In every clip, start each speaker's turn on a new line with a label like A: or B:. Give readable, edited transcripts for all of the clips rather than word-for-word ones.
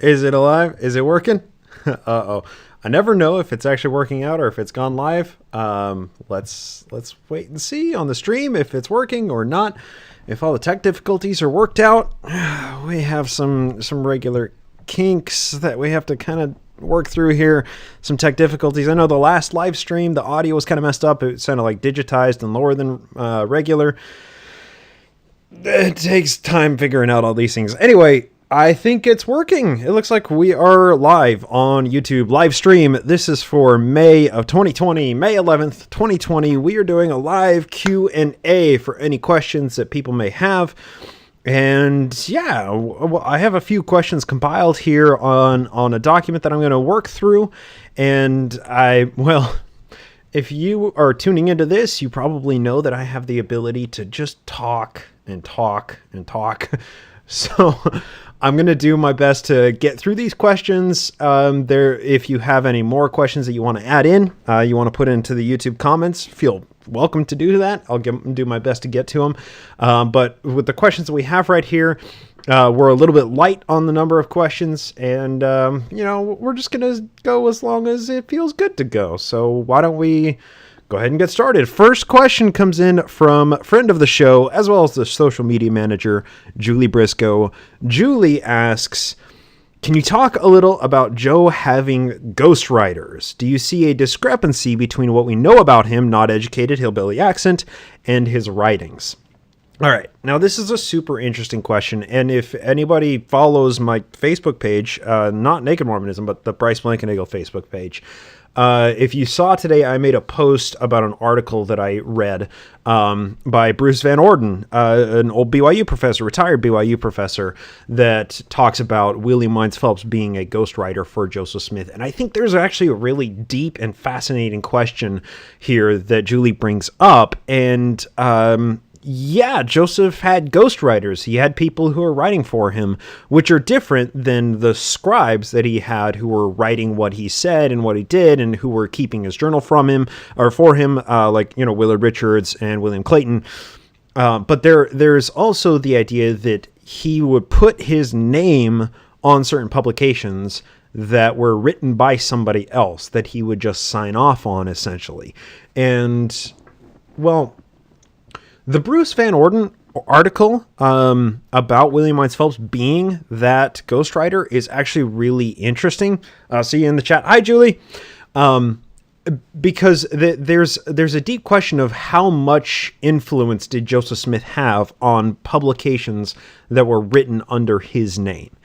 A: Is it alive? Is it working? Uh-oh. I never know if it's actually working out or if it's gone live. Let's wait and see on the stream if it's working or not. If all the tech difficulties are worked out, we have some regular kinks that we have to kind of work through here. Some tech difficulties. I know the last live stream, the audio was kind of messed up. It sounded like digitized and lower than regular. It takes time figuring out all these things. Anyway, I think it's working. It looks like we are live on YouTube live stream. This is for May of 2020, May 11th, 2020. We are doing a live Q&A for any questions that people may have. And yeah, I have a few questions compiled here on a document that I'm going to work through. And if you are tuning into this, you probably know that I have the ability to just talk and talk and talk. So I'm going to do my best to get through these questions. If you have any more questions that you want to add in, you want to put into the YouTube comments, feel welcome to do that. I'll do my best to get to them. But with the questions that we have right here, we're a little bit light on the number of questions, and we're just going to go as long as it feels good to go. So why don't we go ahead and get started. First question comes in from a friend of the show, as well as the social media manager, Julie Briscoe. Julie asks, can you talk a little about Joe having ghostwriters? Do you see a discrepancy between what we know about him, not educated hillbilly accent, and his writings? All right. Now, this is a super interesting question. And if anybody follows my Facebook page, not Naked Mormonism, but the Bryce Blankenagel Facebook page, if you saw today, I made a post about an article that I read by Bruce Van Orden, an old BYU professor, retired BYU professor, that talks about William Wines Phelps being a ghostwriter for Joseph Smith. And I think there's actually a really deep and fascinating question here that Julie brings up. And yeah, Joseph had ghostwriters. He had people who were writing for him, which are different than the scribes that he had who were writing what he said and what he did and who were keeping his journal from him or for him, like Willard Richards and William Clayton. But there's also the idea that he would put his name on certain publications that were written by somebody else that he would just sign off on, essentially. And, well, the Bruce Van Orden article about William Wines Phelps being that ghostwriter is actually really interesting. See you in the chat. Hi, Julie. Because there's a deep question of how much influence did Joseph Smith have on publications that were written under his name.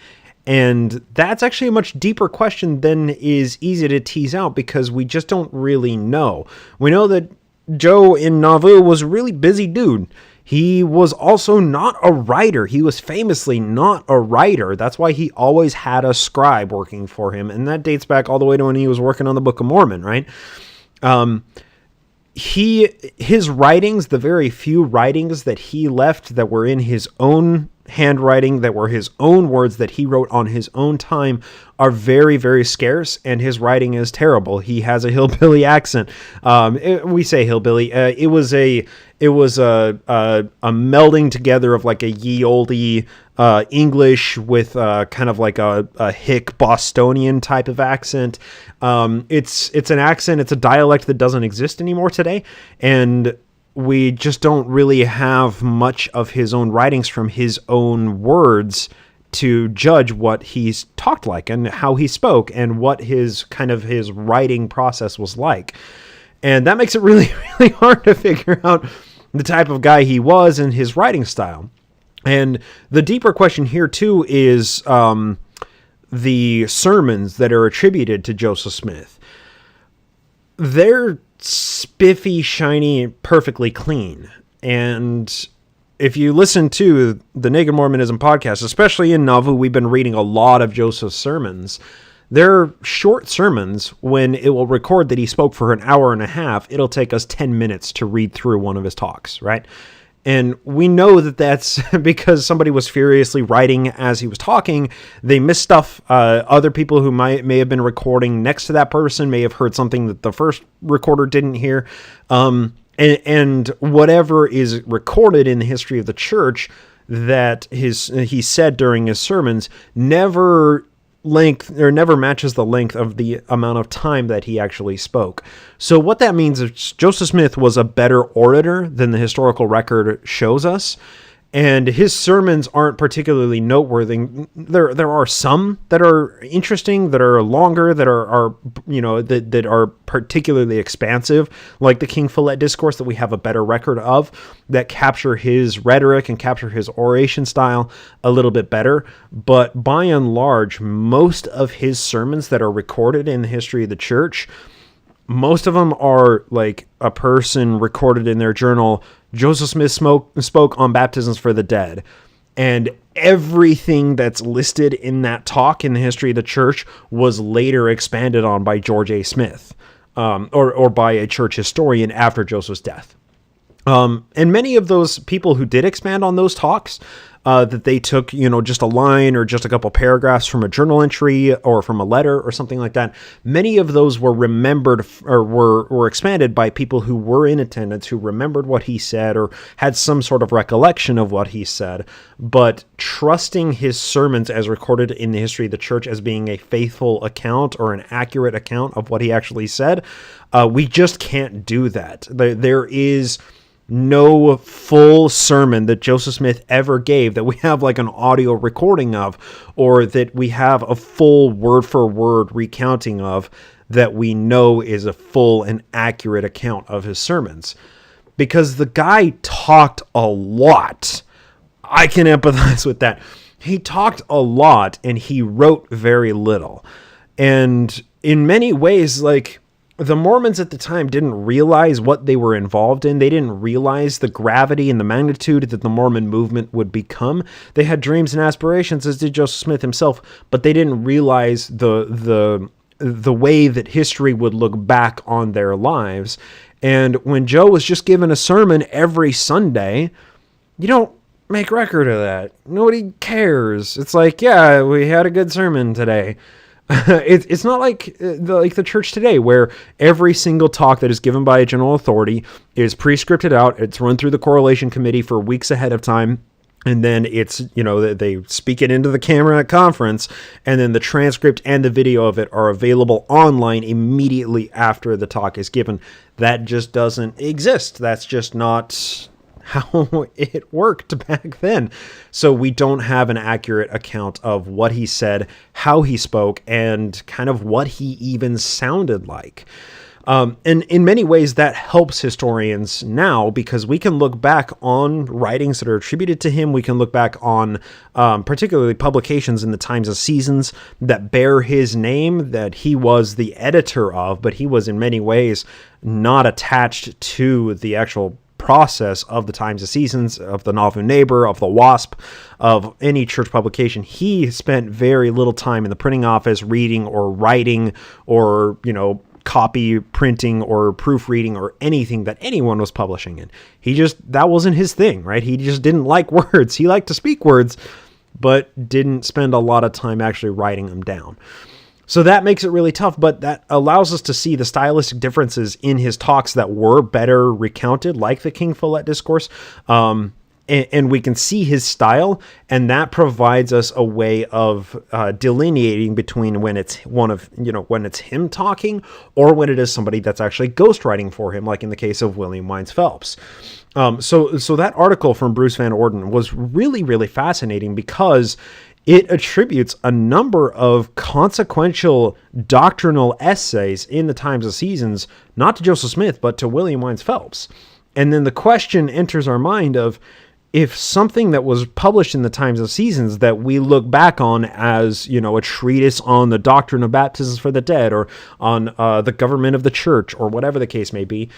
A: And that's actually a much deeper question than is easy to tease out because we just don't really know. We know that Joe in Nauvoo was a really busy dude. He was also not a writer. He was famously not a writer. That's why he always had a scribe working for him. And that dates back all the way to when he was working on the Book of Mormon, right? His writings, the very few writings that he left that were in his own handwriting, that were his own words that he wrote on his own time, are very, very scarce, and his writing is terrible. He has a hillbilly accent. We say hillbilly. It was a melding together of like a ye olde English with kind of like a hick Bostonian type of accent. It's an accent. It's a dialect that doesn't exist anymore today, and we just don't really have much of his own writings from his own words to judge what he's talked like and how he spoke and what his writing process was like. And that makes it really, really hard to figure out the type of guy he was and his writing style. And the deeper question here too is the sermons that are attributed to Joseph Smith. They're spiffy, shiny, perfectly clean. And if you listen to the Naked Mormonism podcast, especially in Nauvoo, we've been reading a lot of Joseph's sermons. They're short sermons. When it will record that he spoke for an hour and a half, it'll take us 10 minutes to read through one of his talks, right? And we know that that's because somebody was furiously writing as he was talking. They missed stuff. Other people who may have been recording next to that person may have heard something that the first recorder didn't hear. And whatever is recorded in the history of the church that he said during his sermons never length, or never matches the length of the amount of time that he actually spoke. So what that means is Joseph Smith was a better orator than the historical record shows us. And his sermons aren't particularly noteworthy. There are some that are interesting, that are longer, that are that are particularly expansive, like the King Follett Discourse that we have a better record of, that capture his rhetoric and capture his oration style a little bit better. But by and large, most of his sermons that are recorded in the history of the church, most of them are like a person recorded in their journal, Joseph Smith spoke on baptisms for the dead. And everything that's listed in that talk in the history of the church was later expanded on by George A. Smith, or by a church historian after Joseph's death. And many of those people who did expand on those talks, that they took, just a line or just a couple paragraphs from a journal entry or from a letter or something like that. Many of those were remembered or were expanded by people who were in attendance, who remembered what he said or had some sort of recollection of what he said. But trusting his sermons as recorded in the history of the church as being a faithful account or an accurate account of what he actually said, we just can't do that. There is no full sermon that Joseph Smith ever gave that we have like an audio recording of, or that we have a full word for word recounting of, that we know is a full and accurate account of his sermons. Because the guy talked a lot. I can empathize with that. He talked a lot and he wrote very little. And in many ways, like, the Mormons at the time didn't realize what they were involved in. They didn't realize the gravity and the magnitude that the Mormon movement would become. They had dreams and aspirations, as did Joseph Smith himself, but they didn't realize the way that history would look back on their lives. And when Joe was just given a sermon every Sunday, you don't make record of that. Nobody cares. It's like, yeah, we had a good sermon today. It's not like the church today, where every single talk that is given by a general authority is pre-scripted out. It's run through the correlation committee for weeks ahead of time. And then it's, they speak it into the camera at conference, and then the transcript and the video of it are available online immediately after the talk is given. That just doesn't exist. That's just not how it worked back then. So we don't have an accurate account of what he said, how he spoke, and kind of what he even sounded like. And in many ways, that helps historians now, because we can look back on writings that are attributed to him. We can look back on particularly publications in the Times of Seasons that bear his name, that he was the editor of, but he was in many ways not attached to the actual process of the Times of Seasons, of the Nauvoo Neighbor, of the Wasp, of any church publication. He spent very little time in the printing office reading or writing or, copy printing or proofreading or anything that anyone was publishing in. That wasn't his thing, right? He just didn't like words. He liked to speak words, but didn't spend a lot of time actually writing them down. So that makes it really tough, but that allows us to see the stylistic differences in his talks that were better recounted, like the King Follett Discourse. And we can see his style, and that provides us a way of delineating between when it's when it's him talking, or when it is somebody that's actually ghostwriting for him, like in the case of William Wines Phelps. So that article from Bruce Van Orden was really, really fascinating, because it attributes a number of consequential doctrinal essays in the Times of Seasons, not to Joseph Smith, but to William Wines Phelps. And then the question enters our mind of, if something that was published in the Times of Seasons that we look back on as, a treatise on the doctrine of baptisms for the dead, or on the government of the church, or whatever the case may be,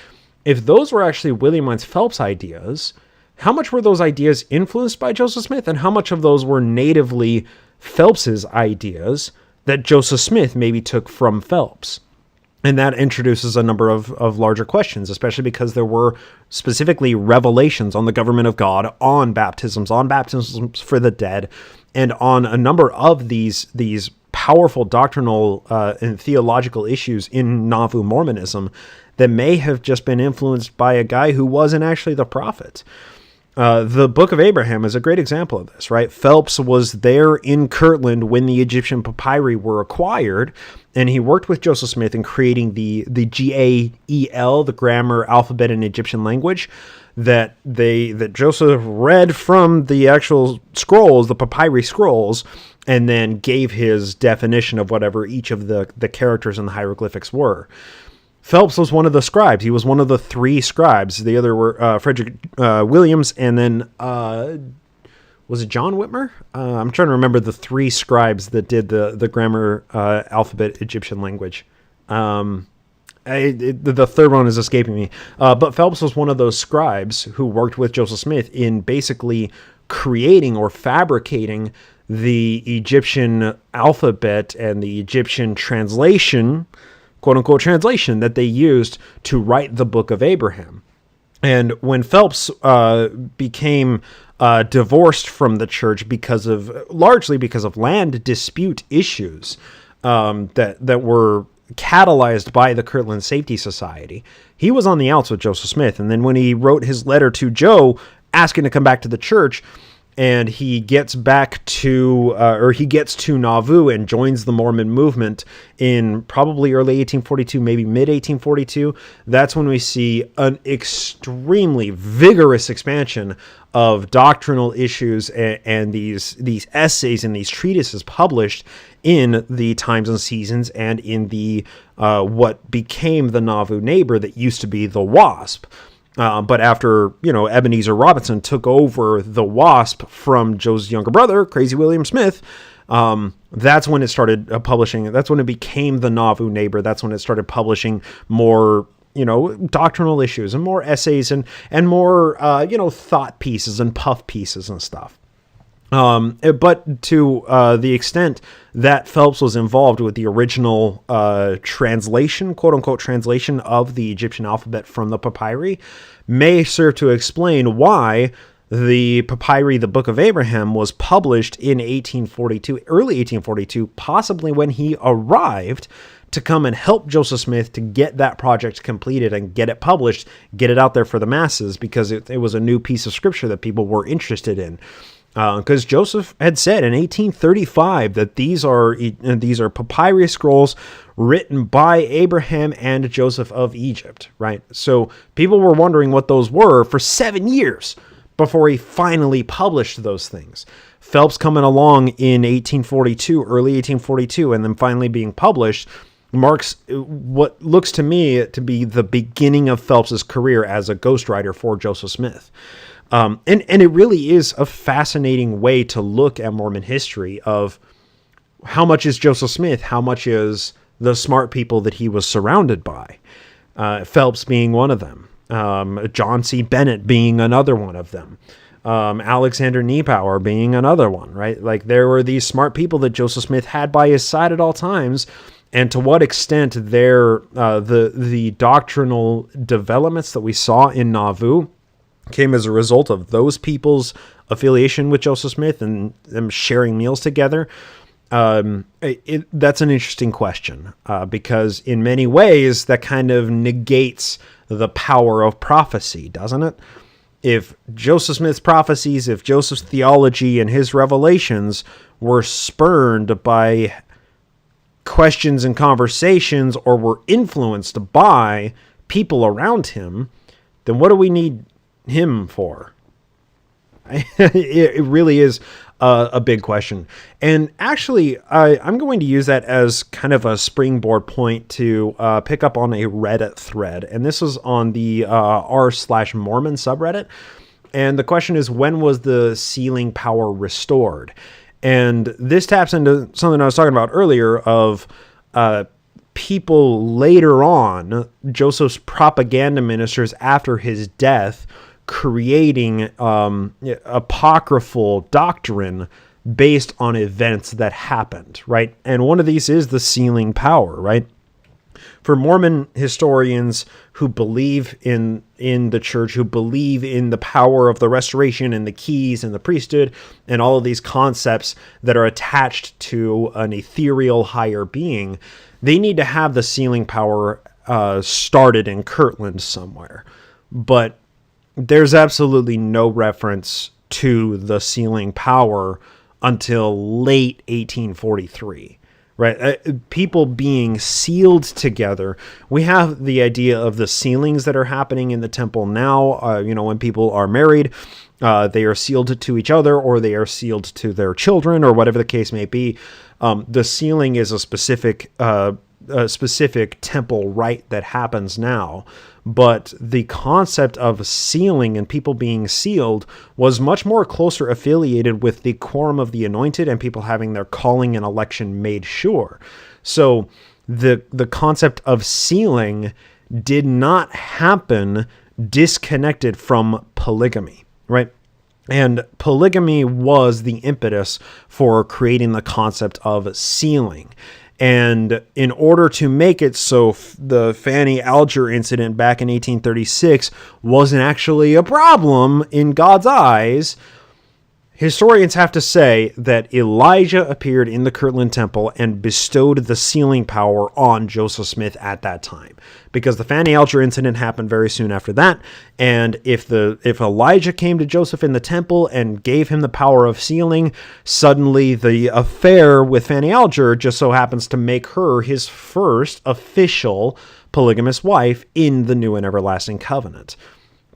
A: if those were actually William Wines Phelps' ideas, how much were those ideas influenced by Joseph Smith, and how much of those were natively Phelps's ideas that Joseph Smith maybe took from Phelps? And that introduces a number of larger questions, especially because there were specifically revelations on the government of God, on baptisms for the dead, and on a number of these powerful doctrinal and theological issues in Nauvoo Mormonism that may have just been influenced by a guy who wasn't actually the prophet. The Book of Abraham is a great example of this, right? Phelps was there in Kirtland when the Egyptian papyri were acquired, and he worked with Joseph Smith in creating the GAEL, the grammar, alphabet, and Egyptian language, that Joseph read from the actual scrolls, the papyri scrolls, and then gave his definition of whatever each of the characters in the hieroglyphics were. Phelps was one of the scribes. He was one of the three scribes. The other were Frederick Williams, and then was it John Whitmer? I'm trying to remember the three scribes that did the grammar, alphabet, Egyptian language. The third one is escaping me. But Phelps was one of those scribes who worked with Joseph Smith in basically creating or fabricating the Egyptian alphabet and the Egyptian translation, quote-unquote translation, that they used to write the Book of Abraham. And when Phelps became divorced from the church largely because of land dispute issues that were catalyzed by the Kirtland Safety Society, he was on the outs with Joseph Smith. And then when he wrote his letter to Joe asking to come back to the church, and he gets back to, he gets to Nauvoo and joins the Mormon movement in probably early 1842, maybe mid 1842. That's when we see an extremely vigorous expansion of doctrinal issues and these essays and these treatises published in the Times and Seasons and in the what became the Nauvoo Neighbor that used to be the Wasp. But after, Ebenezer Robinson took over the Wasp from Joe's younger brother, Crazy William Smith, that's when it started publishing. That's when it became the Nauvoo Neighbor. That's when it started publishing more, doctrinal issues and more essays and more, thought pieces and puff pieces and stuff. But to the extent that Phelps was involved with the original translation, quote-unquote translation of the Egyptian alphabet from the papyri, may serve to explain why the papyri, the Book of Abraham, was published in 1842, early 1842, possibly when he arrived to come and help Joseph Smith to get that project completed and get it published, get it out there for the masses, because it was a new piece of scripture that people were interested in. Because Joseph had said in 1835 that these are papyri scrolls written by Abraham and Joseph of Egypt, right? So people were wondering what those were for 7 years before he finally published those things. Phelps coming along in 1842, early 1842, and then finally being published marks what looks to me to be the beginning of Phelps's career as a ghostwriter for Joseph Smith. And it really is a fascinating way to look at Mormon history of how much is Joseph Smith, how much is the smart people that he was surrounded by. Phelps being one of them. John C. Bennett being another one of them. Alexander Niebauer being another one, right? Like, there were these smart people that Joseph Smith had by his side at all times, and to what extent the doctrinal developments that we saw in Nauvoo came as a result of those people's affiliation with Joseph Smith and them sharing meals together. That's an interesting question because in many ways that kind of negates the power of prophecy, doesn't it? If Joseph Smith's prophecies, if Joseph's theology and his revelations were spurned by questions and conversations or were influenced by people around him, then what do we need him for? It really is a big question. And actually, I'm going to use that as kind of a springboard point to pick up on a Reddit thread. And this was on the r/Mormon subreddit. And the question is, when was the sealing power restored? And this taps into something I was talking about earlier of people later on, Joseph's propaganda ministers after his death, creating apocryphal doctrine based on events that happened, right? And one of these is the sealing power, right? For Mormon historians who believe in the church, who believe in the power of the restoration and the keys and the priesthood and all of these concepts that are attached to an ethereal higher being, they need to have the sealing power started in Kirtland somewhere. But there's absolutely no reference to the sealing power until late 1843. Right, people being sealed together. We have the idea of the sealings that are happening in the temple now. When people are married, they are sealed to each other, or they are sealed to their children, or whatever the case may be. The sealing is a specific temple rite that happens now. But the concept of sealing and people being sealed was much more closer affiliated with the quorum of the anointed and people having their calling and election made sure. So the concept of sealing did not happen disconnected from polygamy, right? And polygamy was the impetus for creating the concept of sealing. And in order to make it so the Fanny Alger incident back in 1836 wasn't actually a problem in God's eyes, historians have to say that Elijah appeared in the Kirtland Temple and bestowed the sealing power on Joseph Smith at that time. Because the Fanny Alger incident happened very soon after that, and if Elijah came to Joseph in the temple and gave him the power of sealing, suddenly the affair with Fanny Alger just so happens to make her his first official polygamous wife in the new and everlasting covenant.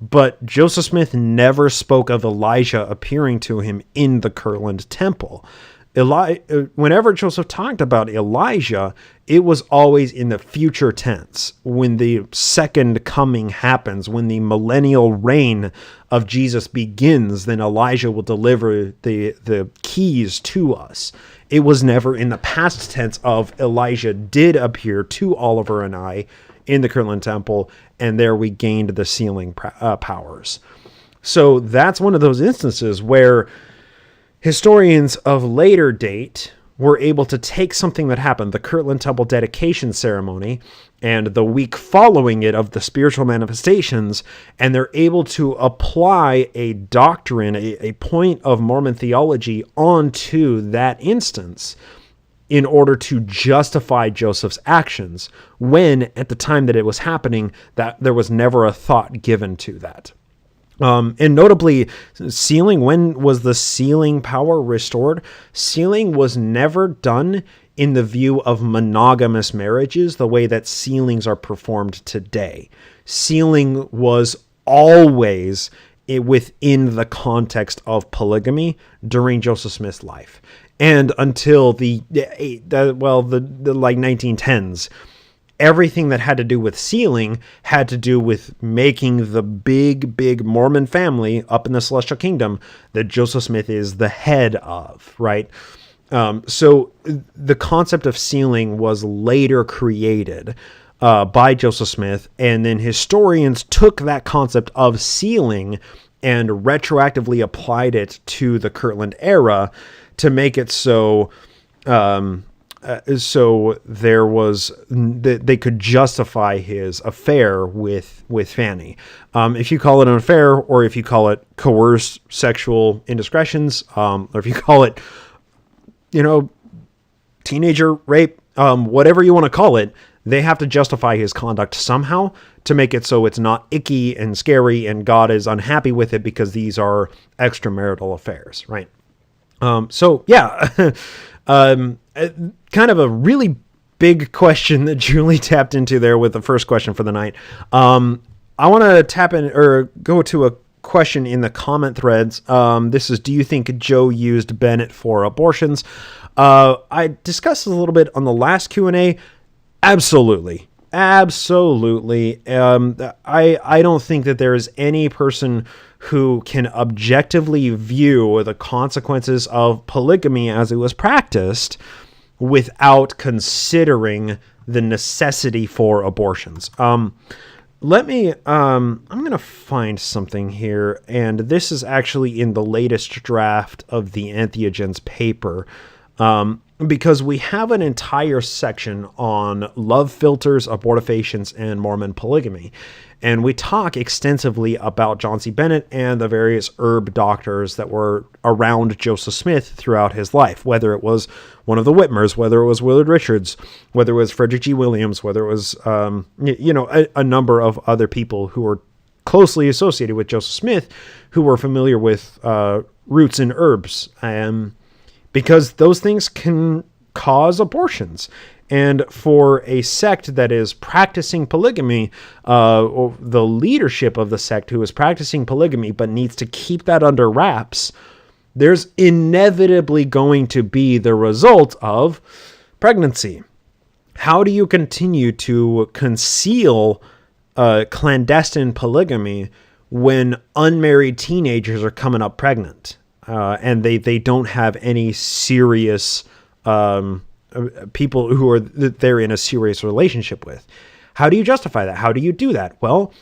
A: But Joseph Smith never spoke of Elijah appearing to him in the Kirtland Temple. Whenever Joseph talked about Elijah, it was always in the future tense. When the second coming happens, when the millennial reign of Jesus begins, then Elijah will deliver the keys to us. It was never in the past tense of Elijah did appear to Oliver and I in the Kirtland Temple, and there we gained the sealing powers. So that's one of those instances where historians of later date were able to take something that happened, the Kirtland Temple dedication ceremony, and the week following it of the spiritual manifestations, and they're able to apply a doctrine, a point of Mormon theology onto that instance in order to justify Joseph's actions, when at the time that it was happening, that there was never a thought given to that. And notably, sealing, when was the sealing power restored? Sealing was never done in the view of monogamous marriages, the way that sealings are performed today. Sealing was always within the context of polygamy during Joseph Smith's life. And until the 1910s, everything that had to do with sealing had to do with making the big Mormon family up in the Celestial Kingdom that Joseph Smith is the head of, right? So the concept of sealing was later created by Joseph Smith, and then historians took that concept of sealing and retroactively applied it to the Kirtland era to make it so there was they could justify his affair with Fanny. If you call it an affair, or if you call it coerced sexual indiscretions, or if you call it, teenager rape, whatever you want to call it, they have to justify his conduct somehow to make it so it's not icky and scary and God is unhappy with it because these are extramarital affairs, right? Kind of a really big question that Julie tapped into there with the first question for the night. I want to tap in or go to a question in the comment threads. This is, do you think Joe used Bennett for abortions? I discussed a little bit on the last Q&A. Absolutely. I don't think that there is any person who can objectively view the consequences of polygamy as it was practiced without considering the necessity for abortions. I'm going to find something here, and this is actually in the latest draft of the Entheogens paper, because we have an entire section on love philters, abortifacients, and Mormon polygamy. And we talk extensively about John C. Bennett and the various herb doctors that were around Joseph Smith throughout his life, whether it was one of the Whitmers, whether it was Willard Richards, whether it was Frederick G. Williams, whether it was, a number of other people who were closely associated with Joseph Smith, who were familiar with roots and herbs, because those things can cause abortions. And for a sect that is practicing polygamy, or the leadership of the sect who is practicing polygamy but needs to keep that under wraps, there's inevitably going to be the result of pregnancy. How do you continue to conceal clandestine polygamy when unmarried teenagers are coming up pregnant, and they don't have any serious people who are they're in a serious relationship with? How do you justify that? How do you do that? Well,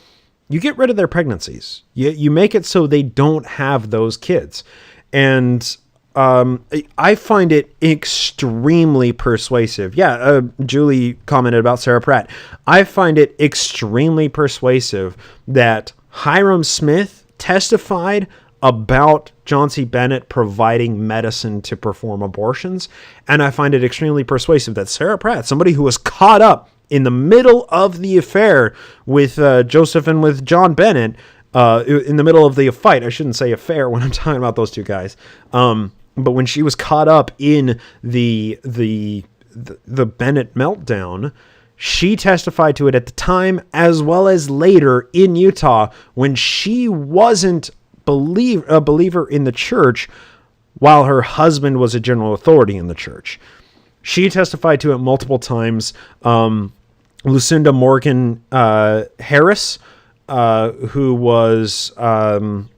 A: you get rid of their pregnancies. You make it so they don't have those kids. And I find it extremely persuasive. Yeah, Julie commented about Sarah Pratt. I find it extremely persuasive that Hiram Smith testified about John C. Bennett providing medicine to perform abortions. And I find it extremely persuasive that Sarah Pratt, somebody who was caught up in the middle of the affair with Joseph and with John Bennett, in the middle of the fight, I shouldn't say affair when I'm talking about those two guys, but when she was caught up in the Bennett meltdown, she testified to it at the time as well as later in Utah when she wasn't a believer in the church while her husband was a general authority in the church. She testified to it multiple times. Lucinda Morgan Harris, who was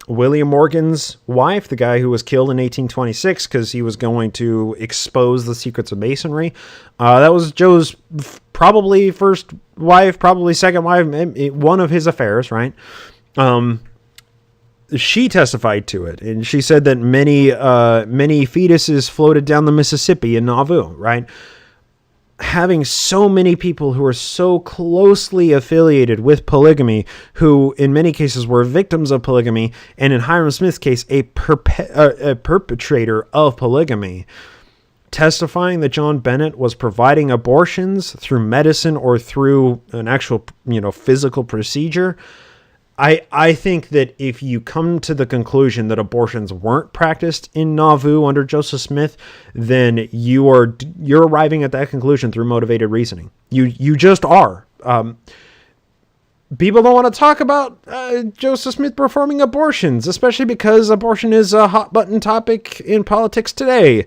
A: William Morgan's wife, the guy who was killed in 1826 because he was going to expose the secrets of Masonry. That was Joe's probably first wife, probably second wife, one of his affairs, right? She testified to it, and she said that many fetuses floated down the Mississippi in Nauvoo, right? Having so many people who are so closely affiliated with polygamy, who in many cases were victims of polygamy, and in Hiram Smith's case, a perpetrator of polygamy, testifying that John Bennett was providing abortions through medicine or through an actual, physical procedure. I think that if you come to the conclusion that abortions weren't practiced in Nauvoo under Joseph Smith, then you're arriving at that conclusion through motivated reasoning. You just are. People don't want to talk about Joseph Smith performing abortions, especially because abortion is a hot button topic in politics today.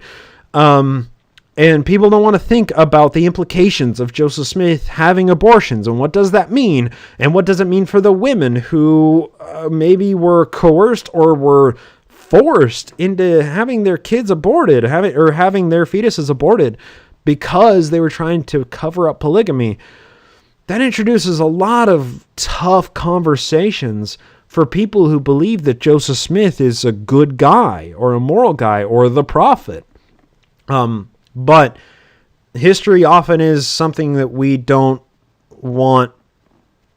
A: And people don't want to think about the implications of Joseph Smith having abortions and what does that mean? And what does it mean for the women who maybe were coerced or were forced into having their kids aborted, having their fetuses aborted because they were trying to cover up polygamy? That introduces a lot of tough conversations for people who believe that Joseph Smith is a good guy or a moral guy or the prophet. But history often is something that we don't want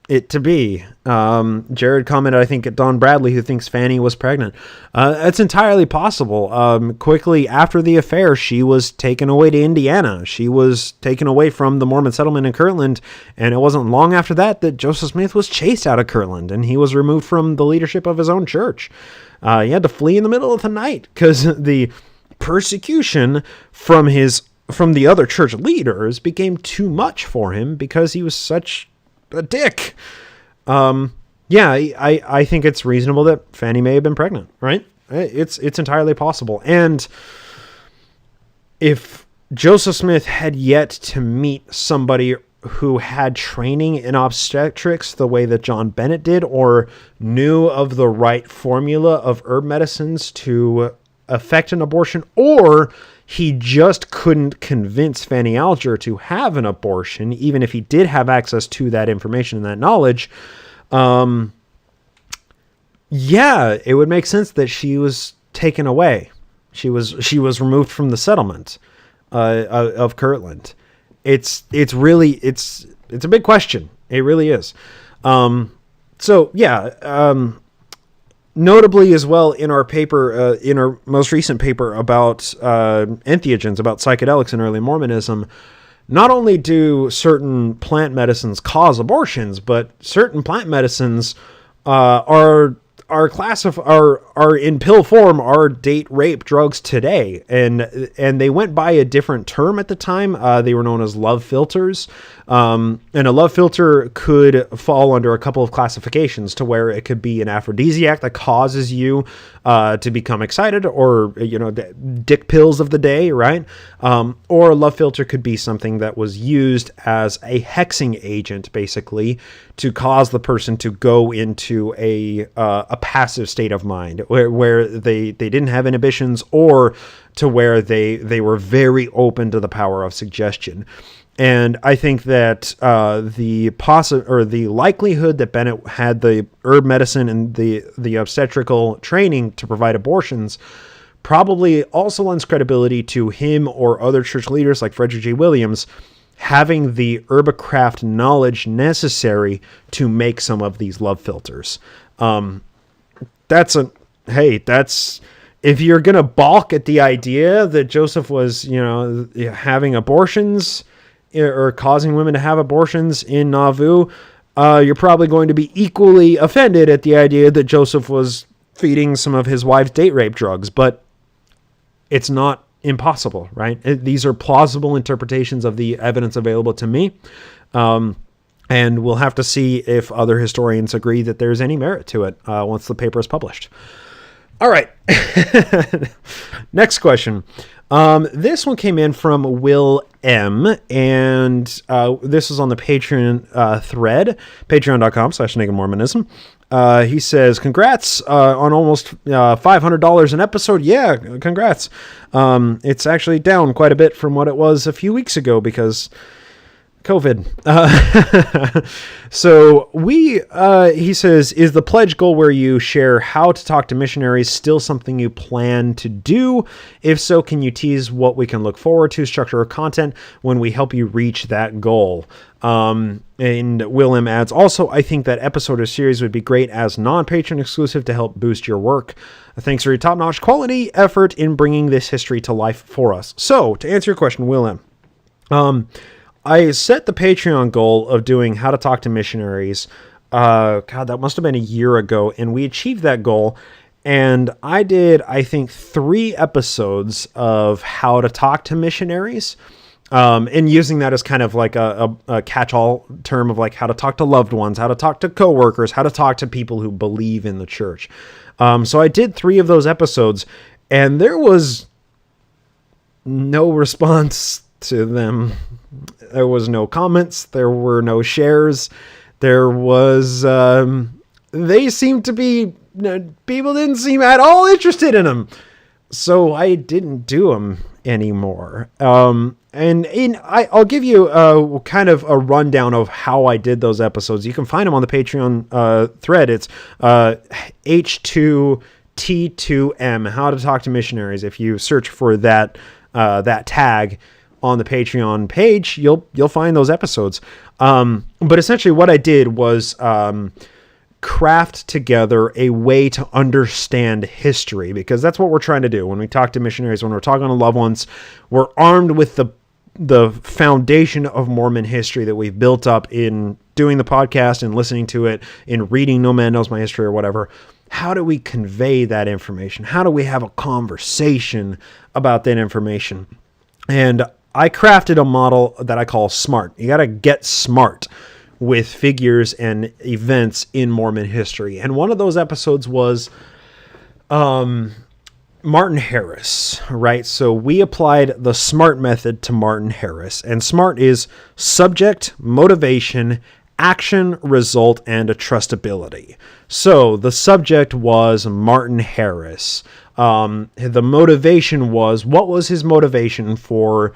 A: it to be. Jared commented, I think, at Don Bradley, who thinks Fanny was pregnant. That's entirely possible. Quickly after the affair, she was taken away to Indiana. She was taken away from the Mormon settlement in Kirtland, and it wasn't long after that Joseph Smith was chased out of Kirtland, and he was removed from the leadership of his own church. He had to flee in the middle of the night because the persecution from the other church leaders became too much for him because he was such a dick. I think it's reasonable that Fanny may have been pregnant, right? It's entirely possible. And if Joseph Smith had yet to meet somebody who had training in obstetrics the way that John Bennett did, or knew of the right formula of herb medicines to affect an abortion, or he just couldn't convince Fanny Alger to have an abortion, even if he did have access to that information and that knowledge, it would make sense that she was taken away. She was removed from the settlement of Kirtland. It's a big question. It really is. Notably as well, in our paper, in our most recent paper about entheogens, about psychedelics in early Mormonism, not only do certain plant medicines cause abortions, but certain plant medicines are in pill form are date rape drugs today, and they went by a different term at the time. They were known as love filters, and a love filter could fall under a couple of classifications, to where it could be an aphrodisiac that causes you to become excited, or dick pills of the day, right? Or a love filter could be something that was used as a hexing agent, basically, to cause the person to go into a passive state of mind where they didn't have inhibitions, or to where they were very open to the power of suggestion. And I think that the likelihood that Bennett had the herb medicine and the obstetrical training to provide abortions probably also lends credibility to him or other church leaders like Frederick J. Williams having the herbicraft knowledge necessary to make some of these love filters. That's if you're going to balk at the idea that Joseph was, having abortions or causing women to have abortions in Nauvoo, you're probably going to be equally offended at the idea that Joseph was feeding some of his wife's date rape drugs. But it's not impossible, right? These are plausible interpretations of the evidence available to me. And we'll have to see if other historians agree that there's any merit to it once the paper is published. All right. Next question. This one came in from Will M. And this is on the Patreon thread, patreon.com/nakedmormonism. He says, congrats on almost $500 an episode. Yeah, congrats. It's actually down quite a bit from what it was a few weeks ago because COVID. So he says, is the pledge goal where you share how to talk to missionaries still something you plan to do? If so, can you tease what we can look forward to, structure or content when we help you reach that goal? And Willem adds, also, I think that episode or series would be great as non-patron exclusive to help boost your work. Thanks for your top-notch quality effort in bringing this history to life for us. So, to answer your question, Willem, I set the Patreon goal of doing how to talk to missionaries. That must have been a year ago, and we achieved that goal. And I did, I think, 3 episodes of how to talk to missionaries. And using that as kind of like a catch-all term of like how to talk to loved ones, how to talk to coworkers, how to talk to people who believe in the church. So I did 3 of those episodes, and there was no response to them. There was no comments. There were no shares. There was, they seemed to be, people didn't seem at all interested in them. So I didn't do them anymore. I'll give you kind of a rundown of how I did those episodes. You can find them on the Patreon thread. It's H2T2M, How to Talk to Missionaries. If you search for that tag on the Patreon page, you'll find those episodes. But essentially what I did was craft together a way to understand history, because that's what we're trying to do when we talk to missionaries, when we're talking to loved ones. We're armed with the foundation of Mormon history that we've built up in doing the podcast and listening to it, in reading No Man Knows My History or whatever. How do we convey that information? How do we have a conversation about that information? And I crafted a model that I call SMART. You got to get smart with figures and events in Mormon history. And one of those episodes was Martin Harris, right? So we applied the SMART method to Martin Harris. And SMART is subject, motivation, action, result, and trustability. So the subject was Martin Harris. The motivation was, what was his motivation for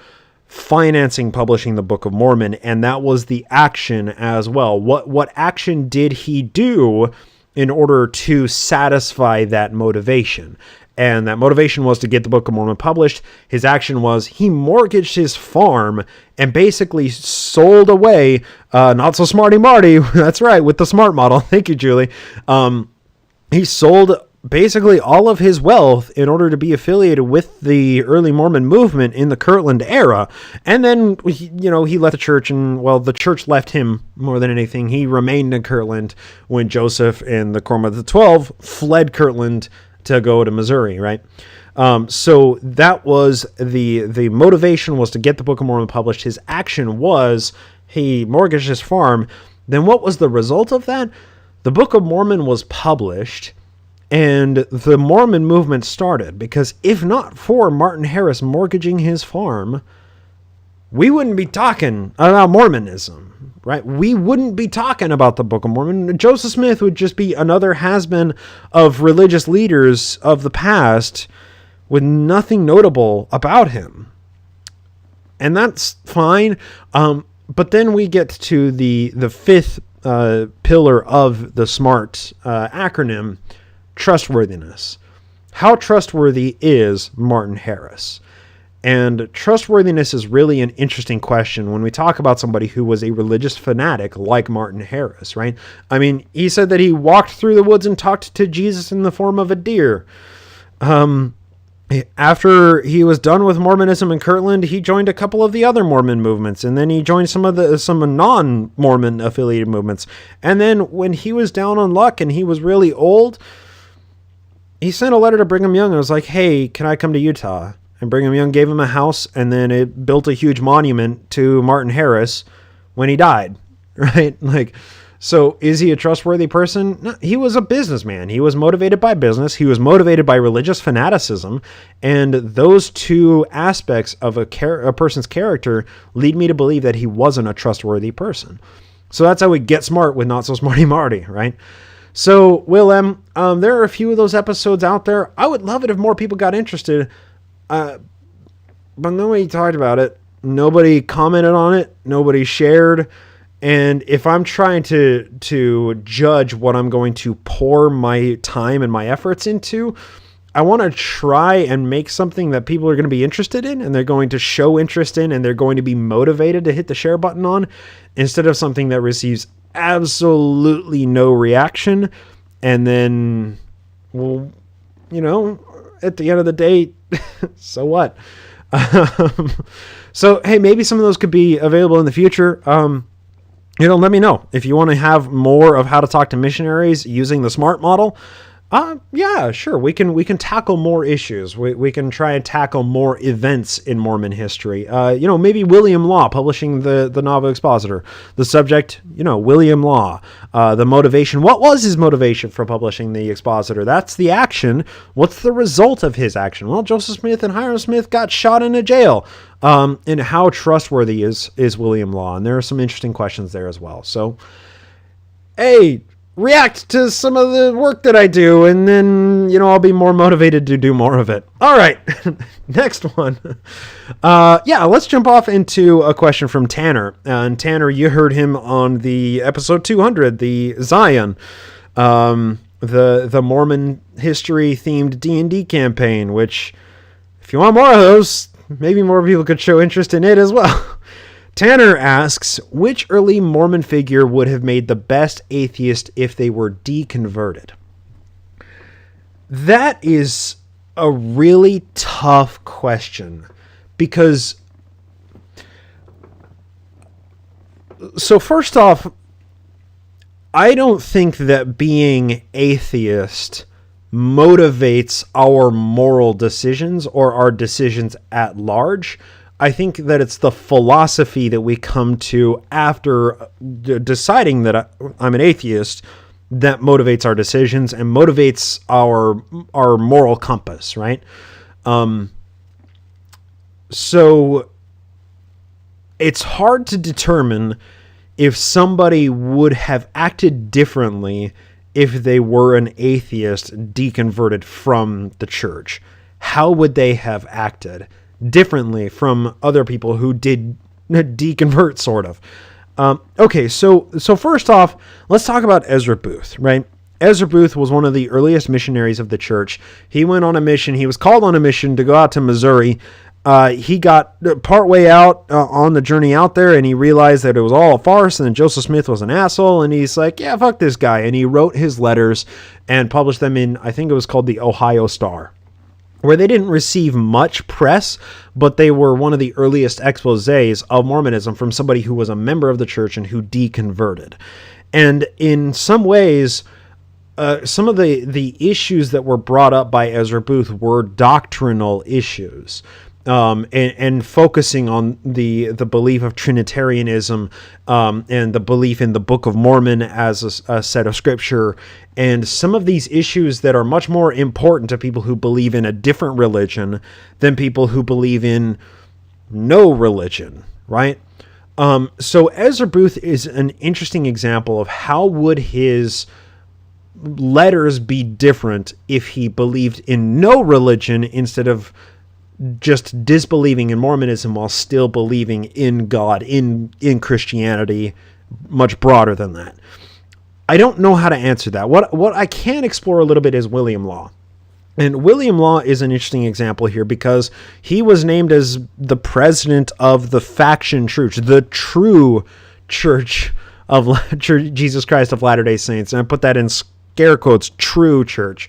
A: financing publishing the Book of Mormon? And that was the action as well. What action did he do in order to satisfy that motivation? And that motivation was to get the Book of Mormon published. His action was he mortgaged his farm and basically sold away, not so smarty Marty, that's right, with the SMART model. Thank you, Julie. He sold basically all of his wealth in order to be affiliated with the early Mormon movement in the Kirtland era. And then, he left the church, and, well, the church left him more than anything. He remained in Kirtland when Joseph and the Quorum of the 12 fled Kirtland to go to Missouri, right? So that was the motivation, was to get the Book of Mormon published. His action was he mortgaged his farm. Then what was the result of that? The Book of Mormon was published, and the Mormon movement started, because if not for Martin Harris mortgaging his farm, we wouldn't be talking about Mormonism, right? We wouldn't be talking about the Book of Mormon. Joseph Smith would just be another has-been of religious leaders of the past with nothing notable about him. And that's fine. But then we get to the fifth pillar of the SMART acronym, trustworthiness. How trustworthy is Martin Harris? And trustworthiness is really an interesting question when we talk about somebody who was a religious fanatic like Martin Harris, right? I mean, he said that he walked through the woods and talked to Jesus in the form of a deer. After he was done with Mormonism in Kirtland, he joined a couple of the other Mormon movements, and then he joined some non-Mormon affiliated movements. And then when he was down on luck and he was really old, he sent a letter to Brigham Young and was like, "Hey, can I come to Utah?" And Brigham Young gave him a house, and then it built a huge monument to Martin Harris when he died, right? So is he a trustworthy person? No, he was a businessman. He was motivated by business. He was motivated by religious fanaticism. And those two aspects of a person's character lead me to believe that he wasn't a trustworthy person. So that's how we get smart with Not So Smarty Marty, right? So, Will M., there are a few of those episodes out there. I would love it if more people got interested. But nobody talked about it. Nobody commented on it. Nobody shared. And if I'm trying to judge what I'm going to pour my time and my efforts into, I want to try and make something that people are going to be interested in, and they're going to show interest in, and they're going to be motivated to hit the share button on, instead of something that receives absolutely no reaction. And then, well, at the end of the day, so what? So, hey, maybe some of those could be available in the future. Let me know if you want to have more of how to talk to missionaries using the SMART model. Yeah, sure. We can tackle more issues. We can try and tackle more events in Mormon history. Maybe William Law publishing the Nauvoo Expositor. The subject, William Law. The motivation. What was his motivation for publishing the Expositor? That's the action. What's the result of his action? Well, Joseph Smith and Hiram Smith got shot in a jail. And how trustworthy is William Law? And there are some interesting questions there as well. So, hey, react to some of the work that I do, and then, I'll be more motivated to do more of it. All right, next one. Let's jump off into a question from Tanner. And Tanner, you heard him on the episode 200, the Zion, the Mormon history themed D&D campaign, which, if you want more of those, maybe more people could show interest in it as well. Tanner asks, which early Mormon figure would have made the best atheist if they were deconverted? That is a really tough question, because, so first off, I don't think that being atheist motivates our moral decisions or our decisions at large. I think that it's the philosophy that we come to after deciding that I'm an atheist that motivates our decisions and motivates our moral compass, right? So it's hard to determine if somebody would have acted differently if they were an atheist deconverted from the church. How would they have acted differently from other people who did deconvert, sort of? Okay, so first off, let's talk about Ezra Booth, right? Ezra Booth was one of the earliest missionaries of the church. He went on a mission. He was called on a mission to go out to Missouri, he got partway out on the journey out there, and he realized that it was all a farce, and Joseph Smith was an asshole, and he's like, yeah, fuck this guy. And he wrote his letters and published them in, I think it was called the Ohio Star, where they didn't receive much press, but they were one of the earliest exposés of Mormonism from somebody who was a member of the church and who deconverted. And in some ways, some of the issues that were brought up by Ezra Booth were doctrinal issues, and focusing on the belief of Trinitarianism, and the belief in the Book of Mormon as a set of scripture, and some of these issues that are much more important to people who believe in a different religion than people who believe in no religion, right? So Ezra Booth is an interesting example of how would his letters be different if he believed in no religion instead of just disbelieving in Mormonism while still believing in God, in Christianity, much broader than that. I don't know how to answer that. What I can explore a little bit is William Law. And William Law is an interesting example here because he was named as the president of the faction church, the true church of Jesus Christ of Latter-day Saints. And I put that in scare quotes, true church,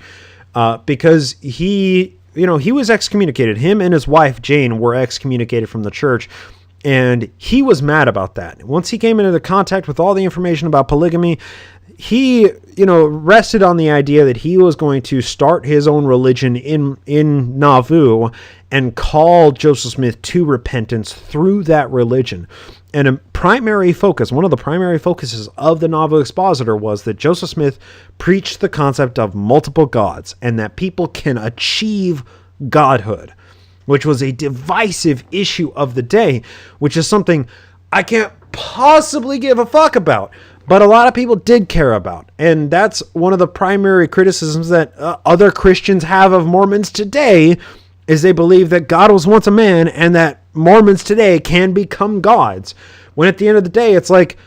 A: because he was excommunicated. Him and his wife, Jane, were excommunicated from the church. And he was mad about that. Once he came into contact with all the information about polygamy, he, rested on the idea that he was going to start his own religion in Nauvoo and call Joseph Smith to repentance through that religion. And one of the primary focuses of the Nauvoo Expositor was that Joseph Smith preached the concept of multiple gods and that people can achieve godhood, which was a divisive issue of the day, which is something I can't possibly give a fuck about, but a lot of people did care about. And that's one of the primary criticisms that other Christians have of Mormons today, is they believe that God was once a man and that Mormons today can become gods. When at the end of the day, it's like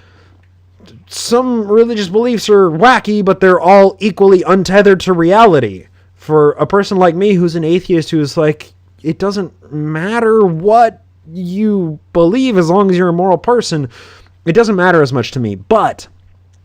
A: some religious beliefs are wacky, but they're all equally untethered to reality. For a person like me who's an atheist, who's like, it doesn't matter what you believe as long as you're a moral person, it doesn't matter as much to me. But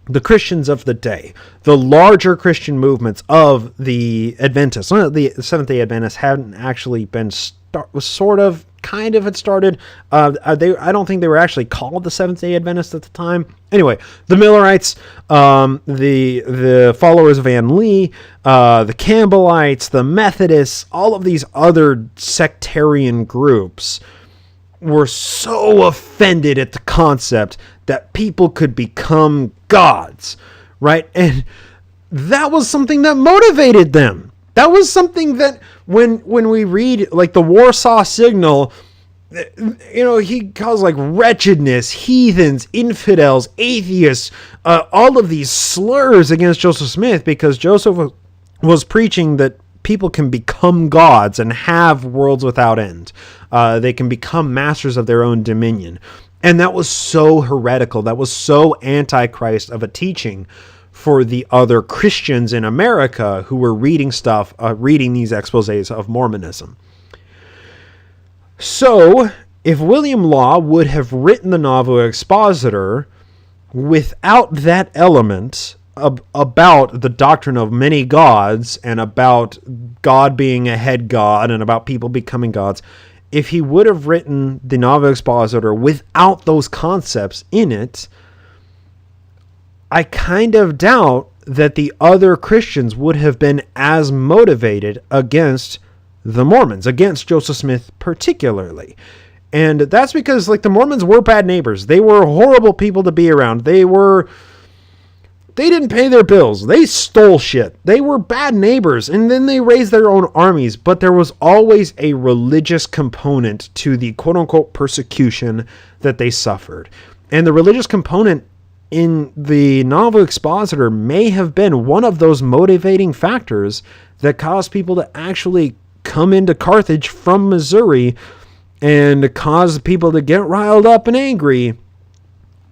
A: the Christians of the day, the larger Christian movements of the Adventists, the Seventh-day Adventists hadn't actually been had started. I don't think they were actually called the Seventh-day Adventists at the time. Anyway, the Millerites, the followers of Ann Lee, the Campbellites, the Methodists, all of these other sectarian groups were so offended at the concept that people could become gods, right? And that was something that motivated them. That was something that when we read like the Warsaw Signal, he calls like wretchedness, heathens, infidels, atheists, all of these slurs against Joseph Smith, because Joseph was preaching that people can become gods and have worlds without end. They can become masters of their own dominion. And that was so heretical. That was so antichrist of a teaching for the other Christians in America who were reading these exposés of Mormonism. So, if William Law would have written the Nauvoo Expositor without that element about the doctrine of many gods and about God being a head god and about people becoming gods, if he would have written the Nauvoo Expositor without those concepts in it, I kind of doubt that the other Christians would have been as motivated against the Mormons, against Joseph Smith particularly. And that's because the Mormons were bad neighbors. They were horrible people to be around. They didn't pay their bills. They stole shit. They were bad neighbors. And then they raised their own armies. But there was always a religious component to the quote-unquote persecution that they suffered. And the religious component in the Nauvoo Expositor may have been one of those motivating factors that caused people to actually come into Carthage from Missouri and caused people to get riled up and angry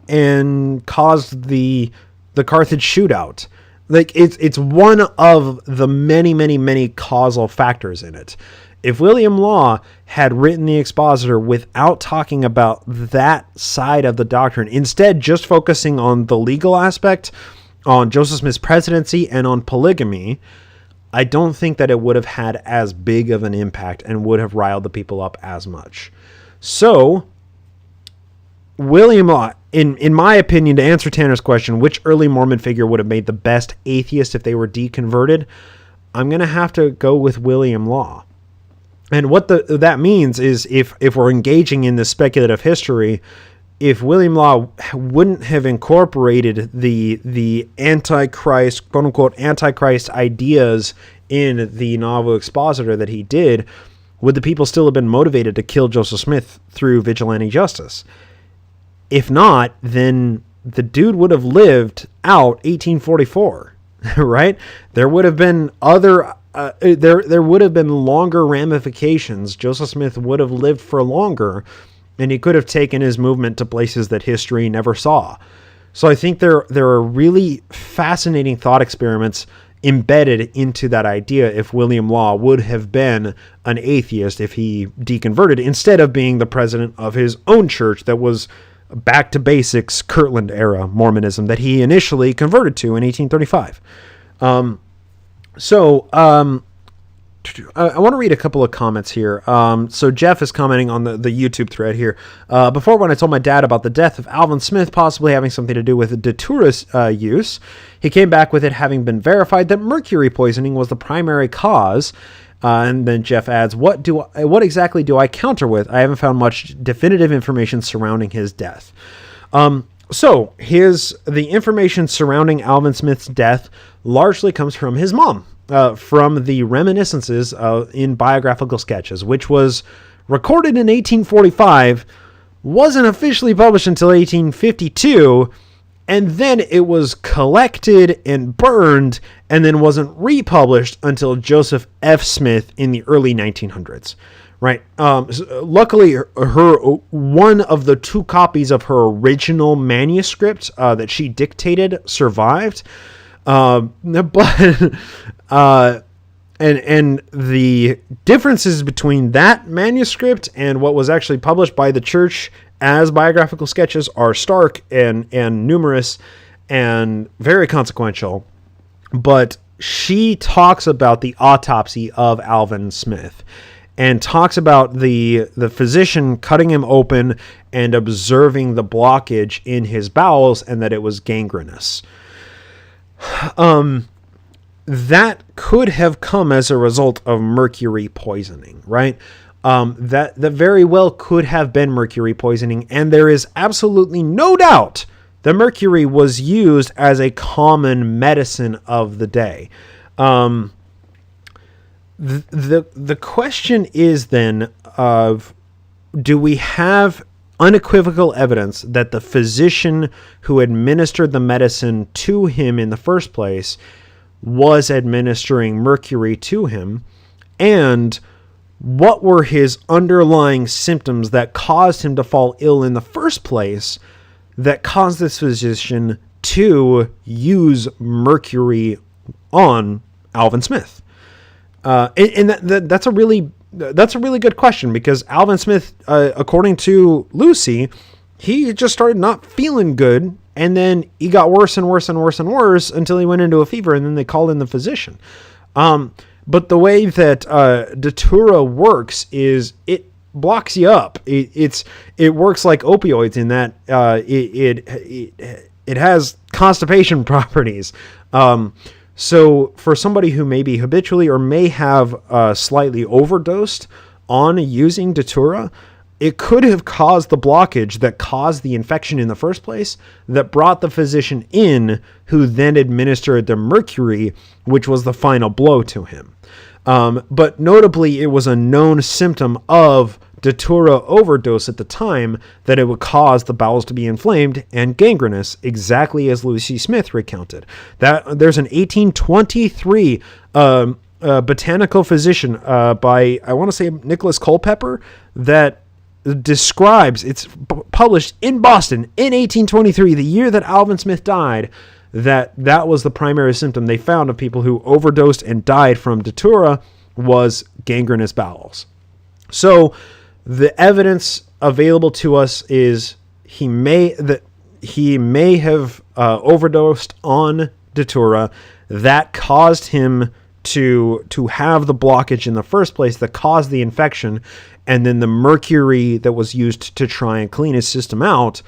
A: and caused the Carthage shootout. It's one of the many, many, many causal factors in it. If William Law had written the expositor without talking about that side of the doctrine, instead just focusing on the legal aspect, on Joseph Smith's presidency, and on polygamy, I don't think that it would have had as big of an impact and would have riled the people up as much. So, William Law, in my opinion, to answer Tanner's question, which early Mormon figure would have made the best atheist if they were deconverted, I'm going to have to go with William Law. And what that means is if we're engaging in this speculative history, if William Law wouldn't have incorporated the Antichrist, quote unquote, Antichrist ideas in the Nauvoo expositor that he did, would the people still have been motivated to kill Joseph Smith through vigilante justice? If not, then the dude would have lived out 1844, right? There would have been other... there would have been longer ramifications. Joseph Smith would have lived for longer, and he could have taken his movement to places that history never saw. So I think there are really fascinating thought experiments embedded into that idea if William Law would have been an atheist if he deconverted, instead of being the president of his own church that was back to basics Kirtland era Mormonism that he initially converted to in 1835. I want to read a couple of comments here. So Jeff is commenting on the YouTube thread here. Before, when I told my dad about the death of Alvin Smith possibly having something to do with Datura's use, he came back with it having been verified that mercury poisoning was the primary cause. And then Jeff adds, what exactly do I counter with? I haven't found much definitive information surrounding his death. So the information surrounding Alvin Smith's death largely comes from his mom, from the reminiscences in biographical sketches, which was recorded in 1845, wasn't officially published until 1852, and then it was collected and burned, and then wasn't republished until Joseph F. Smith in the early 1900s. Right. Luckily, one of the two copies of her original manuscript that she dictated survived. But and the differences between that manuscript and what was actually published by the church as biographical sketches are stark and numerous and very consequential. But she talks about the autopsy of Alvin Smith, and talks about the physician cutting him open and observing the blockage in his bowels and that it was gangrenous. That could have come as a result of mercury poisoning, right? That very well could have been mercury poisoning, and there is absolutely no doubt that mercury was used as a common medicine of the day. The question is then of, do we have unequivocal evidence that the physician who administered the medicine to him in the first place was administering mercury to him? And what were his underlying symptoms that caused him to fall ill in the first place that caused this physician to use mercury on Alvin Smith? That's a really good question, because Alvin Smith, according to Lucy, he just started not feeling good, and then he got worse and worse and worse and worse until he went into a fever, and then they called in the physician. But the way that Datura works is it blocks you up. It works like opioids in that it has constipation properties. So for somebody who maybe habitually or may have slightly overdosed on using Datura, it could have caused the blockage that caused the infection in the first place, that brought the physician in, who then administered the mercury, which was the final blow to him. But notably, it was a known symptom of Datura overdose at the time that it would cause the bowels to be inflamed and gangrenous, exactly as Lucy Smith recounted. That there's an 1823 botanical physician by, I want to say, Nicholas Culpeper, that describes, it's published in Boston in 1823, the year that Alvin Smith died, that was the primary symptom they found of people who overdosed and died from Datura, was gangrenous bowels. So the evidence available to us is he may have overdosed on datura. That caused him to have the blockage in the first place, that caused the infection, and then the mercury that was used to try and clean his system out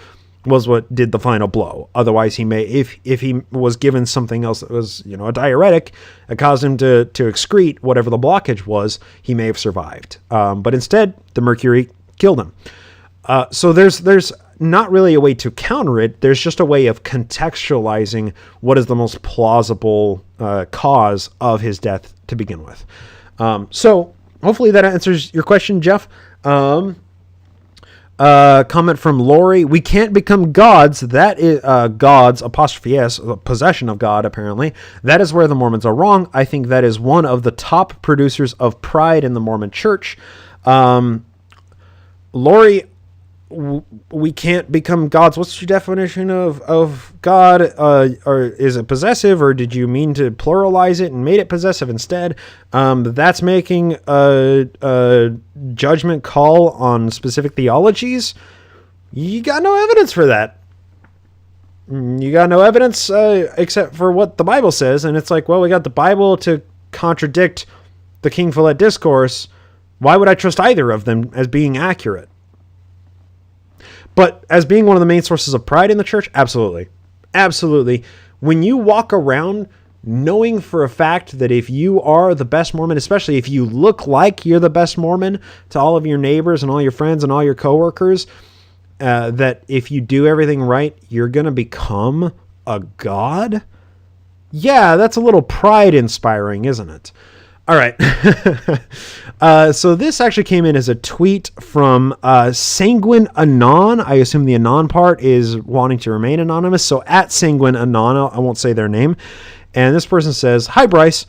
A: was what did the final blow. Otherwise, he may, if he was given something else that was, a diuretic, that caused him to excrete whatever the blockage was, he may have survived. But instead, the mercury killed him. So there's not really a way to counter it. There's just a way of contextualizing what is the most plausible cause of his death to begin with. So hopefully that answers your question, Jeff. Comment from Lori: we can't become gods. That is gods apostrophe s, possession of God. Apparently, that is where the Mormons are wrong. I think that is one of the top producers of pride in the Mormon Church. Lori, we can't become gods. What's your definition of God? Or is it possessive, or did you mean to pluralize it and made it possessive instead? That's making a judgment call on specific theologies. You got no evidence for that. You got no evidence except for what the Bible says, and it's like, well, we got the Bible to contradict the King Follett discourse. Why would I trust either of them as being accurate? But as being one of the main sources of pride in the church, absolutely. Absolutely. When you walk around knowing for a fact that if you are the best Mormon, especially if you look like you're the best Mormon to all of your neighbors and all your friends and all your coworkers, that if you do everything right, you're going to become a god? Yeah, that's a little pride inspiring, isn't it? All right. So this actually came in as a tweet from Sanguine Anon. I assume the Anon part is wanting to remain anonymous. So at Sanguine Anon, I won't say their name. And this person says, "Hi, Bryce.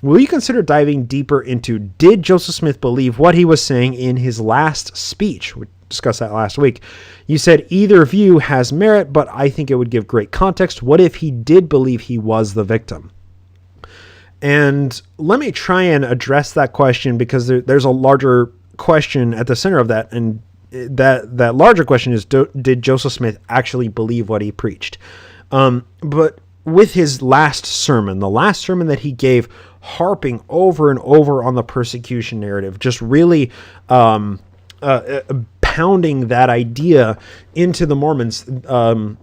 A: Will you consider diving deeper into, did Joseph Smith believe what he was saying in his last speech?" We discussed that last week. You said either view has merit, but I think it would give great context. What if he did believe he was the victim? And let me try and address that question, because there's a larger question at the center of that. And that larger question is, did Joseph Smith actually believe what he preached? But with his last sermon, the last sermon that he gave, harping over and over on the persecution narrative, just really pounding that idea into the Mormons,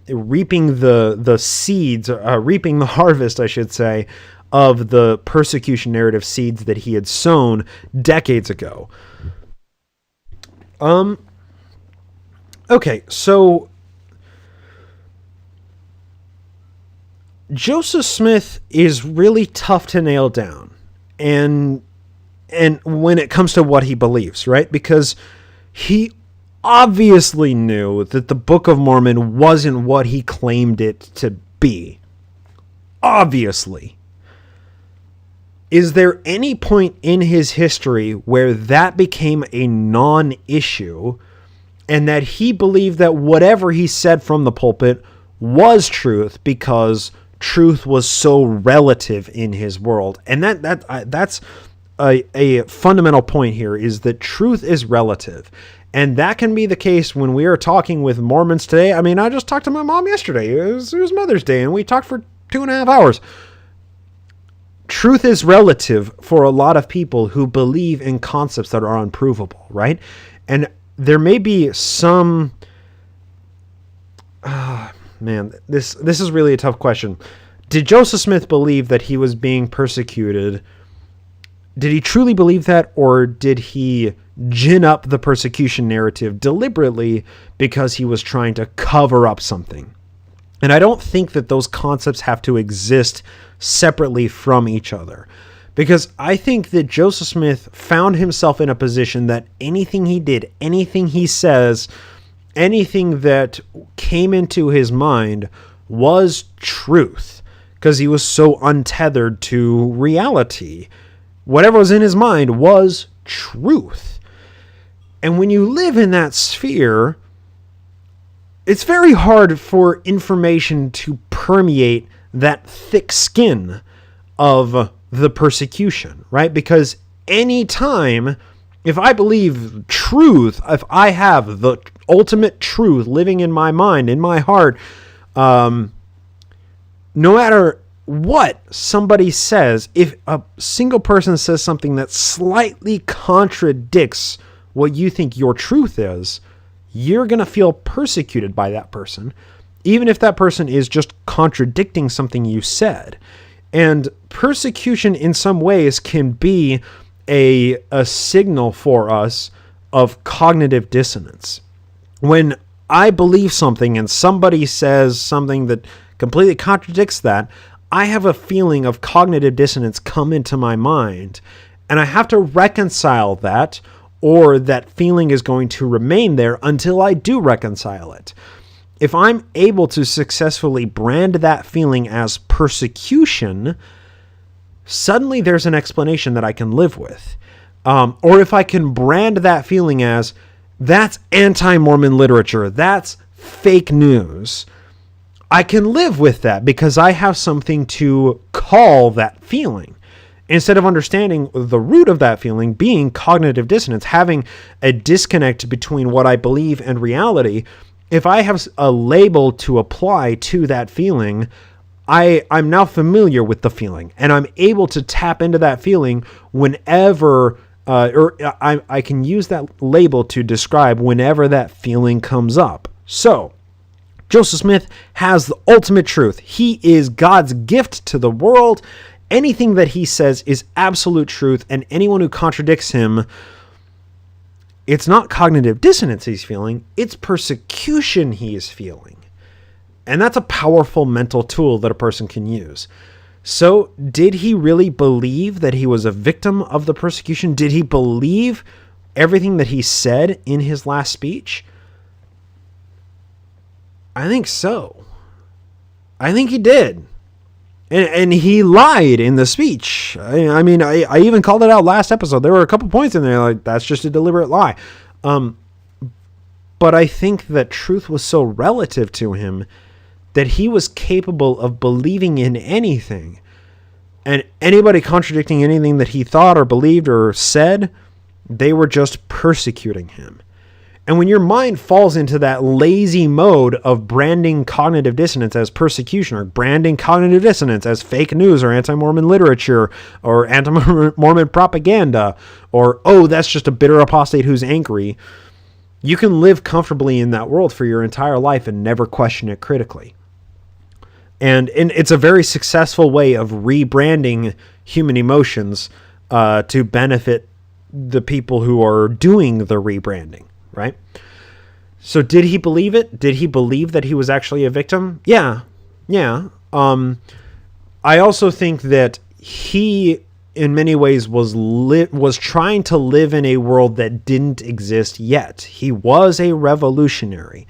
A: reaping the seeds, reaping the harvest, I should say, of the persecution narrative seeds that he had sown decades ago. Okay, so Joseph Smith is really tough to nail down, and when it comes to what he believes, right? Because he obviously knew that the Book of Mormon wasn't what he claimed it to be. Obviously. Is there any point in his history where that became a non-issue, and that he believed that whatever he said from the pulpit was truth because truth was so relative in his world? And that's a fundamental point here, is that truth is relative. And that can be the case when we are talking with Mormons today. I mean, I just talked to my mom yesterday. It was Mother's Day, and we talked for 2.5 hours. Truth is relative for a lot of people who believe in concepts that are unprovable, right? And there may be some... this is really a tough question. Did Joseph Smith believe that he was being persecuted? Did he truly believe that, or did he gin up the persecution narrative deliberately because he was trying to cover up something? And I don't think that those concepts have to exist separately from each other, because I think that Joseph Smith found himself in a position that anything he did, anything he says, anything that came into his mind was truth, because he was so untethered to reality. Whatever was in his mind was truth. And when you live in that sphere, it's very hard for information to permeate that thick skin of the persecution, right? Because anytime, if I believe truth, if I have the ultimate truth living in my mind, in my heart, no matter what somebody says, if a single person says something that slightly contradicts what you think your truth is, you're going to feel persecuted by that person, even if that person is just contradicting something you said. And persecution in some ways can be a signal for us of cognitive dissonance. When I believe something and somebody says something that completely contradicts that, I have a feeling of cognitive dissonance come into my mind, and I have to reconcile that, or that feeling is going to remain there until I do reconcile it. If I'm able to successfully brand that feeling as persecution, suddenly there's an explanation that I can live with. Or if I can brand that feeling as, that's anti-Mormon literature, that's fake news, I can live with that because I have something to call that feeling. Instead of understanding the root of that feeling being cognitive dissonance, having a disconnect between what I believe and reality, if I have a label to apply to that feeling, I'm now familiar with the feeling, and I'm able to tap into that feeling whenever, I can use that label to describe whenever that feeling comes up. So, Joseph Smith has the ultimate truth. He is God's gift to the world. Anything that he says is absolute truth, and anyone who contradicts him, it's not cognitive dissonance he's feeling, it's persecution he is feeling. And that's a powerful mental tool that a person can use. So, did he really believe that he was a victim of the persecution? Did he believe everything that he said in his last speech? I think so. I think he did. And he lied in the speech. I mean, I even called it out last episode. There were a couple points in there like, that's just a deliberate lie. But I think that truth was so relative to him that he was capable of believing in anything. And anybody contradicting anything that he thought or believed or said, they were just persecuting him. And when your mind falls into that lazy mode of branding cognitive dissonance as persecution, or branding cognitive dissonance as fake news or anti-Mormon literature or anti-Mormon propaganda, or, oh, that's just a bitter apostate who's angry, you can live comfortably in that world for your entire life and never question it critically. And it's a very successful way of rebranding human emotions to benefit the people who are doing the rebranding. Right? So did he believe it? Did he believe that he was actually a victim? Yeah. I also think that he, in many ways, was trying to live in a world that didn't exist yet. He was a revolutionary.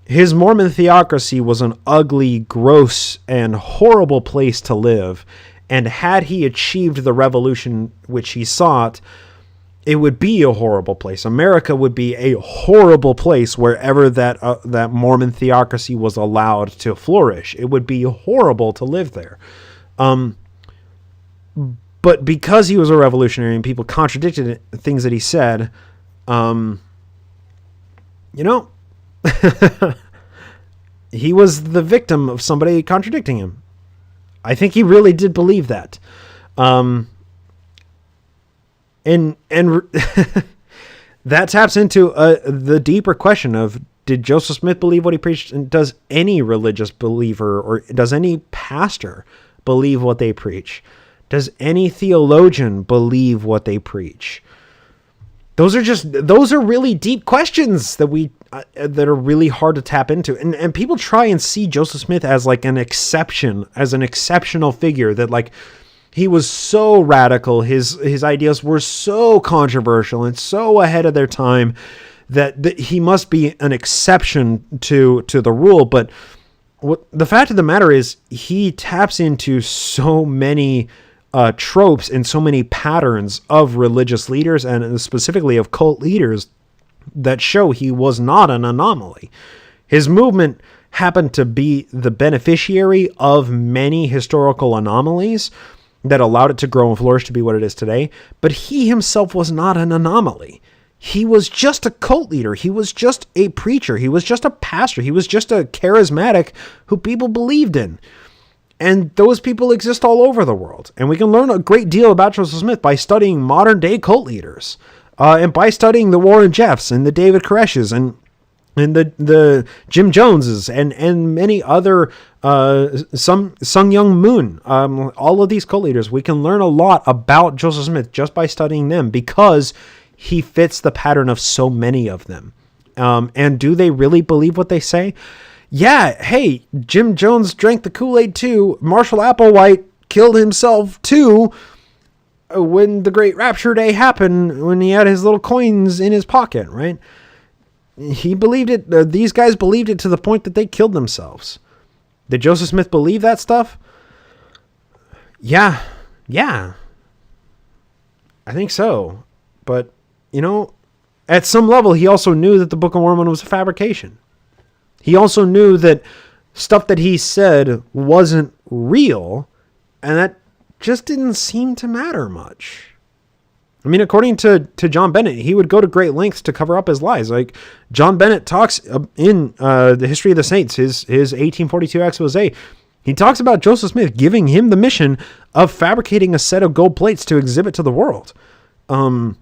A: His Mormon theocracy was an ugly, gross, and horrible place to live. And had he achieved the revolution which he sought, it would be a horrible place. America would be a horrible place wherever that Mormon theocracy was allowed to flourish. It would be horrible to live there. But because he was a revolutionary and people contradicted things that he said, he was the victim of somebody contradicting him. I think he really did believe that. And that taps into the deeper question of, did Joseph Smith believe what he preached? And does any religious believer, or does any pastor believe what they preach? Does any theologian believe what they preach? Those are really deep questions that are really hard to tap into. And people try and see Joseph Smith as like an exception, as an exceptional figure, that like, he was so radical, his ideas were so controversial and so ahead of their time that he must be an exception to the rule. But the fact of the matter is, he taps into so many tropes and so many patterns of religious leaders, and specifically of cult leaders, that show he was not an anomaly. His movement happened to be the beneficiary of many historical anomalies, that allowed it to grow and flourish to be what it is today. But he himself was not an anomaly. He was just a cult leader. He was just a preacher. He was just a pastor. He was just a charismatic who people believed in. And those people exist all over the world. And we can learn a great deal about Joseph Smith by studying modern day cult leaders. And by studying the Warren Jeffs and the David Koreshes and the Jim Joneses and many other, some Sung Young Moon, all of these cult leaders, we can learn a lot about Joseph Smith just by studying them, because he fits the pattern of so many of them. And do they really believe what they say? Yeah, hey, Jim Jones drank the Kool-Aid too. Marshall Applewhite killed himself too when the Great Rapture Day happened, when he had his little coins in his pocket, right? He believed it. These guys believed it to the point that they killed themselves. Did Joseph Smith believe that stuff? Yeah. I think so. But, at some level, he also knew that the Book of Mormon was a fabrication. He also knew that stuff that he said wasn't real, and that just didn't seem to matter much. I mean, according to John Bennett, he would go to great lengths to cover up his lies. Like, John Bennett talks in the History of the Saints, his 1842 expose. He talks about Joseph Smith giving him the mission of fabricating a set of gold plates to exhibit to the world. And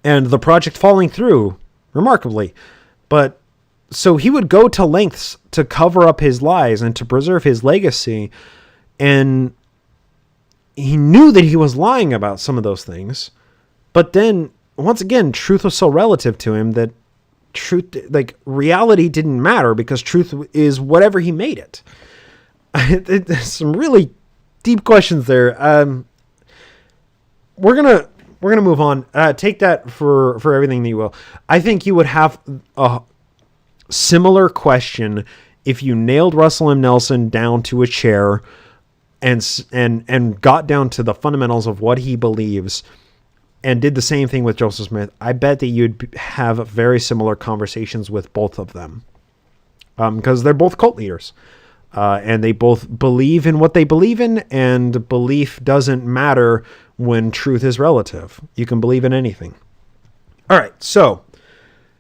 A: the project falling through remarkably. But so he would go to lengths to cover up his lies and to preserve his legacy. And he knew that he was lying about some of those things. But then, once again, truth was so relative to him that reality didn't matter, because truth is whatever he made it. There's some really deep questions there. We're gonna move on. Take that for everything that you will. I think you would have a similar question if you nailed Russell M. Nelson down to a chair and got down to the fundamentals of what he believes, and did the same thing with Joseph Smith. I bet that you'd have very similar conversations with both of them, because they're both cult leaders, and they both believe in what they believe in, and belief doesn't matter when truth is relative. You can believe in anything. All right, so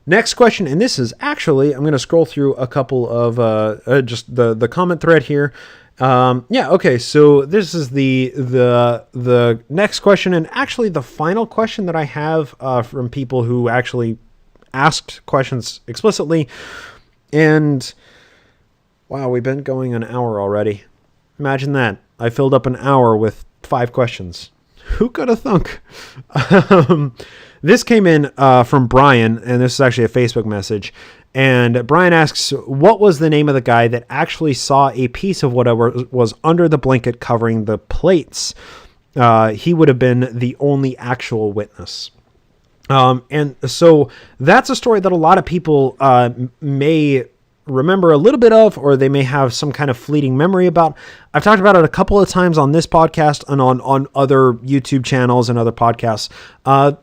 A: next question, and this is actually, I'm going to scroll through a couple of just the comment thread here. Okay, so this is the next question, and actually the final question that I have from people who actually asked questions explicitly. And wow, we've been going an hour already. Imagine that. I filled up an hour with 5 questions. Who could have thunk? This came in from Brian, and this is actually a Facebook message. And Brian asks, what was the name of the guy that actually saw a piece of whatever was under the blanket covering the plates? He would have been the only actual witness. And so that's a story that a lot of people may remember a little bit of, or they may have some kind of fleeting memory about. I've talked about it a couple of times on this podcast and on other YouTube channels and other podcasts.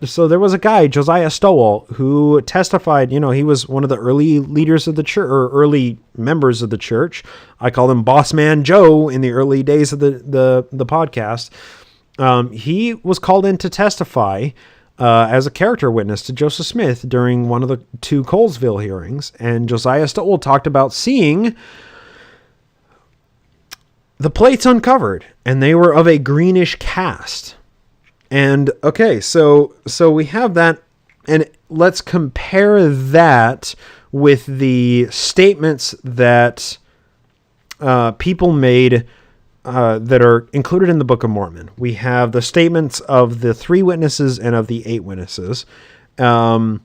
A: So there was a guy, Josiah Stowell, who testified. He was one of the early leaders of the church, or early members of the church. I call him Boss Man Joe in the early days of the podcast. He was called in to testify as a character witness to Joseph Smith during one of the 2 Colesville hearings. And Josiah Stowell talked about seeing the plates uncovered, and they were of a greenish cast. And okay, so we have that, and let's compare that with the statements that people made that are included in the Book of Mormon. We have the statements of the 3 witnesses and of the 8 witnesses. Sorry,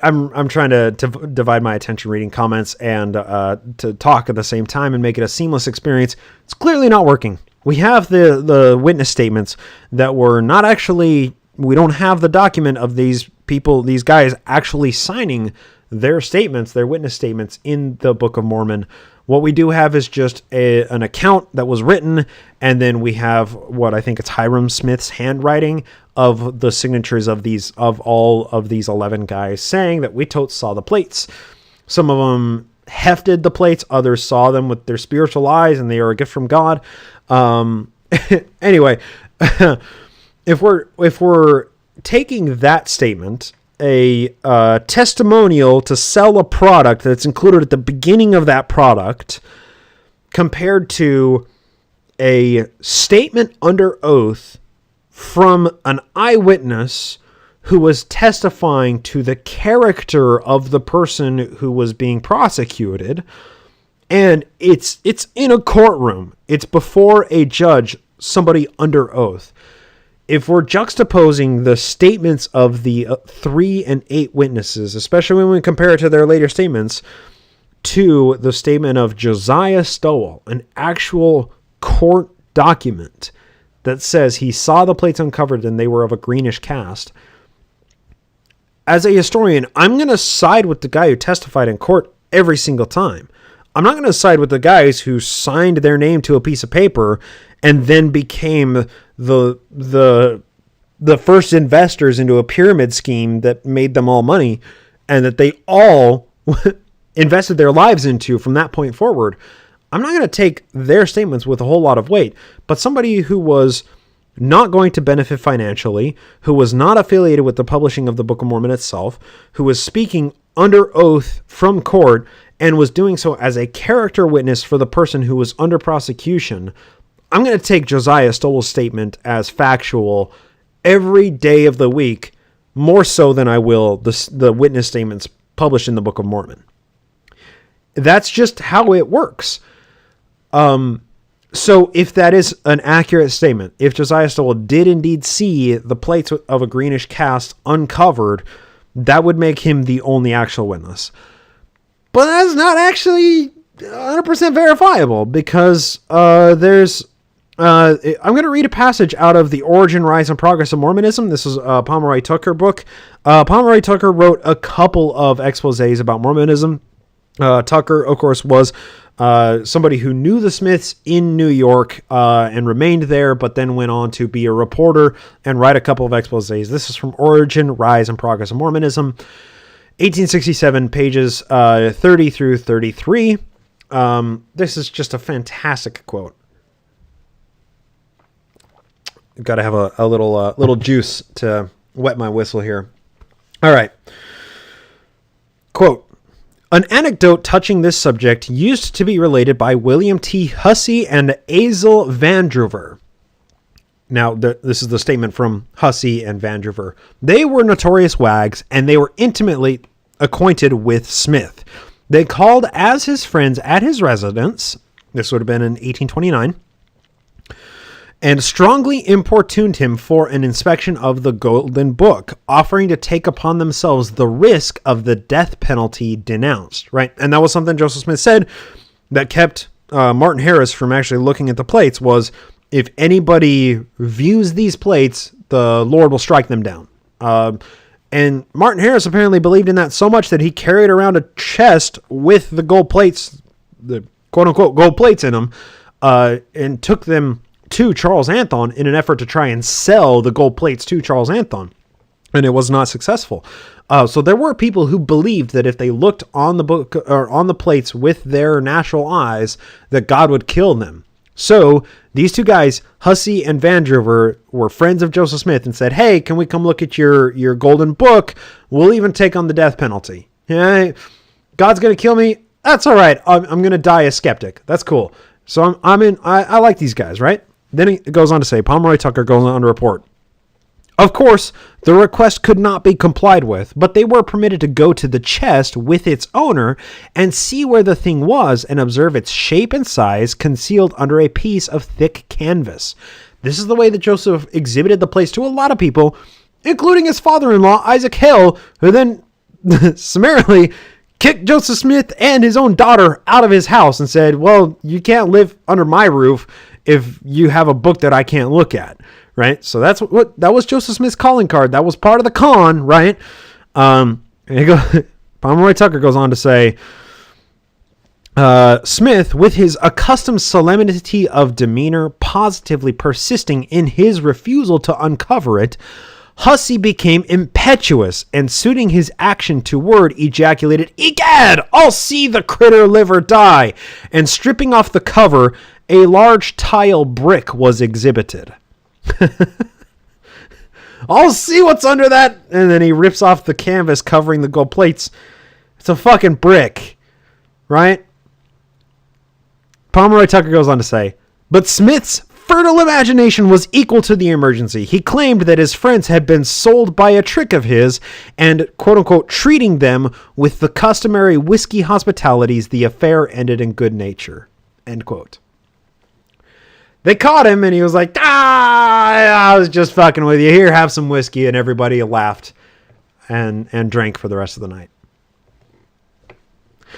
A: I'm trying to divide my attention reading comments and to talk at the same time and make it a seamless experience. It's clearly not working. We have the witness statements that were not actually, we don't have the document of these people, these guys actually signing their statements, their witness statements in the Book of Mormon. What we do have is just an account that was written, and then we have what I think it's Hiram Smith's handwriting of the signatures of all of these 11 guys saying that we totes saw the plates. Some of them hefted the plates. Others saw them with their spiritual eyes and they are a gift from God. Anyway, if we're taking that statement, a testimonial to sell a product that's included at the beginning of that product, compared to a statement under oath from an eyewitness who was testifying to the character of the person who was being prosecuted, and it's in a courtroom, it's before a judge, somebody under oath. If we're juxtaposing the statements of the 3 and 8 witnesses, especially when we compare it to their later statements, to the statement of Josiah Stowell, an actual court document that says he saw the plates uncovered and they were of a greenish cast, as a historian, I'm going to side with the guy who testified in court every single time. I'm not going to side with the guys who signed their name to a piece of paper and then became the first investors into a pyramid scheme that made them all money and that they all invested their lives into from that point forward. I'm not going to take their statements with a whole lot of weight, but somebody who was not going to benefit financially, who was not affiliated with the publishing of the Book of Mormon itself, who was speaking under oath from court and was doing so as a character witness for the person who was under prosecution, I'm going to take Josiah Stowell's statement as factual every day of the week, more so than I will the witness statements published in the Book of Mormon. That's just how it works. So if that is an accurate statement, if Josiah Stowell did indeed see the plates of a greenish cast uncovered, that would make him the only actual witness. But that's not actually 100% verifiable, because I'm going to read a passage out of The Origin, Rise, and Progress of Mormonism. This is a Pomeroy Tucker book. Pomeroy Tucker wrote a couple of exposés about Mormonism. Tucker, of course, was somebody who knew the Smiths in New York and remained there, but then went on to be a reporter and write a couple of exposés. This is from Origin, Rise, and Progress of Mormonism, 1867, pages 30 through 33. This is just a fantastic quote. Got to have a little juice to wet my whistle here. All right. Quote, "An anecdote touching this subject used to be related by William T. Hussey and Azel Vandrover." Now, this is the statement from Hussey and Vandrover. "They were notorious wags, and they were intimately acquainted with Smith. They called as his friends at his residence," this would have been in 1829, "and strongly importuned him for an inspection of the Golden Book, offering to take upon themselves the risk of the death penalty denounced." Right? And that was something Joseph Smith said that kept Martin Harris from actually looking at the plates, was, if anybody views these plates, the Lord will strike them down. And Martin Harris apparently believed in that so much that he carried around a chest with the gold plates, the quote-unquote gold plates in them, and took them to Charles Anthon in an effort to try and sell the gold plates to Charles Anthon. And it was not successful. So there were people who believed that if they looked on the book or on the plates with their natural eyes, that God would kill them. So these two guys, Hussey and Vandrover, were friends of Joseph Smith and said, "Hey, can we come look at your Golden Book? We'll even take on the death penalty. Yeah, God's going to kill me. That's all right. I'm going to die a skeptic. That's cool." So I like these guys, right? Then it goes on to say, Pomeroy Tucker goes on to report, "Of course, the request could not be complied with, but they were permitted to go to the chest with its owner and see where the thing was and observe its shape and size concealed under a piece of thick canvas." This is the way that Joseph exhibited the place to a lot of people, including his father-in-law, Isaac Hale, who then summarily kicked Joseph Smith and his own daughter out of his house and said, "Well, you can't live under my roof if you have a book that I can't look at." Right? So that was Joseph Smith's calling card. That was part of the con, right? And Pomeroy Tucker goes on to say, Smith, with his accustomed solemnity of demeanor, positively persisting in his refusal to uncover it, Hussey became impetuous and, suiting his action to word, ejaculated, "Egad, I'll see the critter live or die," and stripping off the cover, a large tile brick was exhibited. "I'll see what's under that," and then he rips off the canvas covering the gold plates. It's a fucking brick, right? Pomeroy Tucker goes on to say, but Smith's fertile imagination was equal to the emergency. He claimed that his friends had been sold by a trick of his and, quote-unquote, treating them with the customary whiskey hospitalities, the affair ended in good nature, end quote. They caught him and he was like, I was just fucking with you. Here, have some whiskey. And everybody laughed and drank for the rest of the night.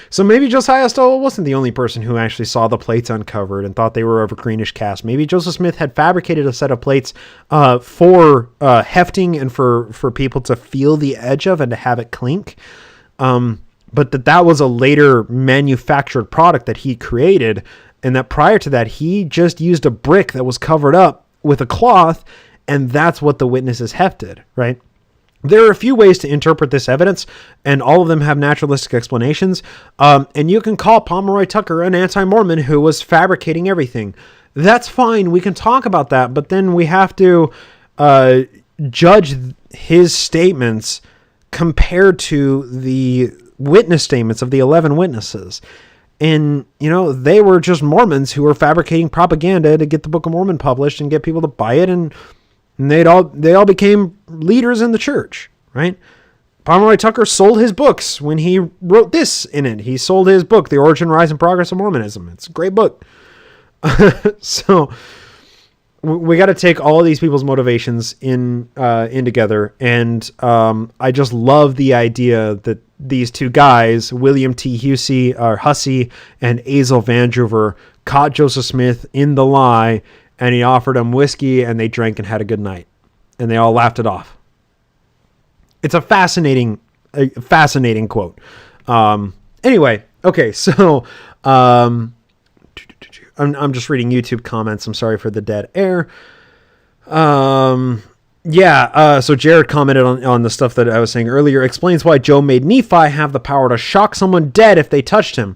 A: So maybe Josiah Stowell wasn't the only person who actually saw the plates uncovered and thought they were of a greenish cast. Maybe Joseph Smith had fabricated a set of plates for hefting and for people to feel the edge of and to have it clink. But that was a later manufactured product that he created. And that prior to that, he just used a brick that was covered up with a cloth. And that's what the witnesses hefted, right? There are a few ways to interpret this evidence, and all of them have naturalistic explanations. And you can call Pomeroy Tucker an anti-Mormon who was fabricating everything. That's fine. We can talk about that, but then we have to judge his statements compared to the witness statements of the 11 witnesses. And, they were just Mormons who were fabricating propaganda to get the Book of Mormon published and get people to buy it, and they all became leaders in the church, right? Pomeroy Tucker sold his books when he wrote this in it. He sold his book, The Origin, Rise, and Progress of Mormonism. It's a great book. So we got to take all of these people's motivations in together. And I just love the idea that these two guys, William T. Hussey and Azel Vandruver, caught Joseph Smith in the lie, and he offered them whiskey, and they drank and had a good night. And they all laughed it off. It's a fascinating quote. Anyway, okay, so I'm just reading YouTube comments. I'm sorry for the dead air. So Jared commented on the stuff that I was saying earlier. Explains why Joe made Nephi have the power to shock someone dead if they touched him.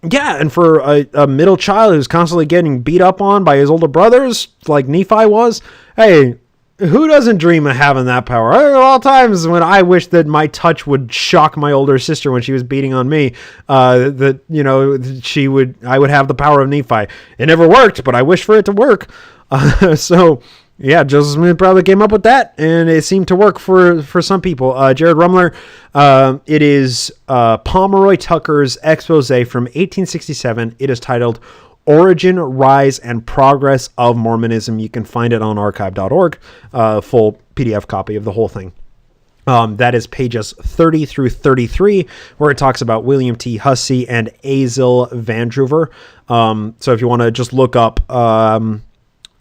A: Yeah, and for a middle child who's constantly getting beat up on by his older brothers, like Nephi was, hey, who doesn't dream of having that power? There are all times when I wish that my touch would shock my older sister when she was beating on me, I would have the power of Nephi. It never worked, but I wish for it to work. So yeah, Joseph Smith probably came up with that, and it seemed to work for some people. Jared Rumler, it is Pomeroy Tucker's expose from 1867. It is titled Origin, Rise, and Progress of Mormonism. You can find it on archive.org, full PDF copy of the whole thing. That is pages 30 through 33, where it talks about William T. Hussey and Azel Vandruver. So if you want to just look up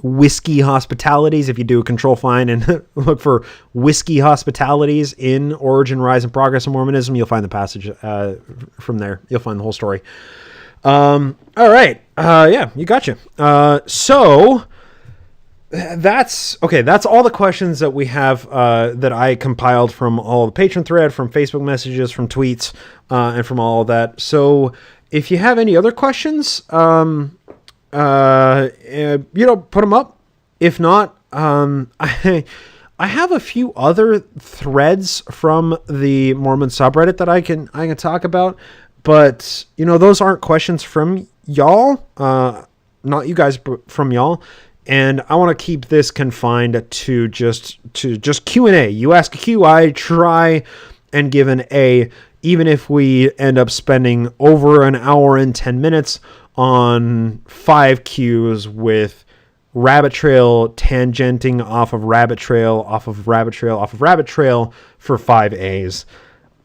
A: whiskey hospitalities, if you do a control find and look for whiskey hospitalities in Origin, Rise, and Progress of Mormonism, you'll find the passage from there. You'll find the whole story. All right. Yeah, you gotcha. So that's all the questions that we have that I compiled from all the patron thread, from Facebook messages, from tweets, and from all of that. So if you have any other questions, put them up. If not, I have a few other threads from the Mormon subreddit that I can talk about, but those aren't questions from y'all, not you guys, but from y'all. And I want to keep this confined to just Q&A. You ask a Q, I try and give an A, even if we end up spending over an hour and 10 minutes on 5 Qs with rabbit trail tangenting off of rabbit trail, off of rabbit trail, off of rabbit trail for 5 As.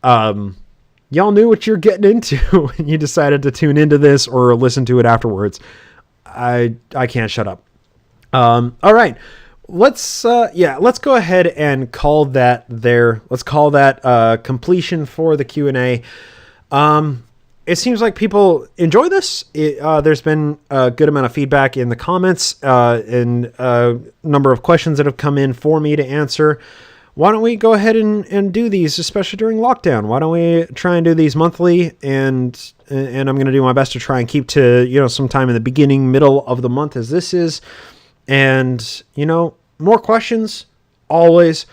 A: Y'all knew what you're getting into when you decided to tune into this or listen to it afterwards. I can't shut up. All right, let's go ahead and call that there. Let's call that completion for the Q&A. it seems like people enjoy this. There's been a good amount of feedback in the comments and a number of questions that have come in for me to answer. Why don't we go ahead and do these, especially during lockdown? Why don't we try and do these monthly? And I'm going to do my best to try and keep to, sometime in the beginning, middle of the month as this is. And, more questions, always.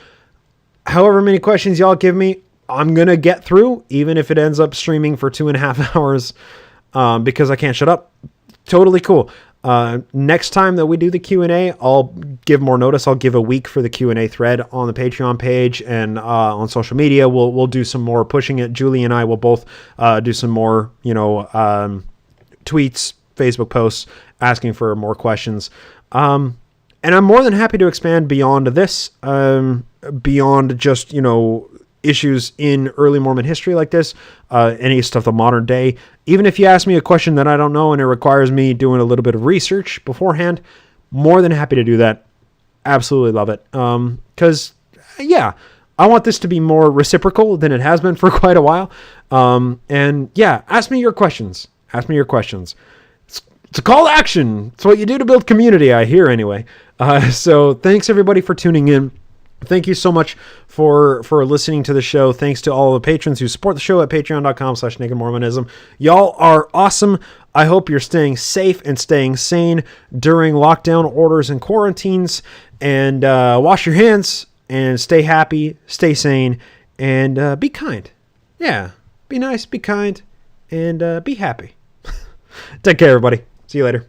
A: However many questions y'all give me, I'm going to get through, even if it ends up streaming for 2.5 hours because I can't shut up. Totally cool. Next time that we do the Q&A, I'll give more notice. I'll give a week for the Q&A thread on the Patreon page and on social media. We'll do some more pushing it. Julie and I will both do some more, tweets, Facebook posts asking for more questions. And I'm more than happy to expand beyond this, beyond just, issues in early Mormon history like this, any stuff the modern day. Even if you ask me a question that I don't know and it requires me doing a little bit of research beforehand, more than happy to do that. Absolutely love it. Because, I want this to be more reciprocal than it has been for quite a while. Ask me your questions. Ask me your questions. It's a call to action. It's what you do to build community, I hear anyway. So thanks everybody for tuning in. Thank you so much for listening to the show. Thanks to all the patrons who support the show at patreon.com/nakedmormonism. Y'all are awesome. I hope you're staying safe and staying sane during lockdown orders and quarantines. And wash your hands and stay happy, stay sane, and be kind. Yeah, be nice, be kind, and be happy. Take care, everybody. See you later.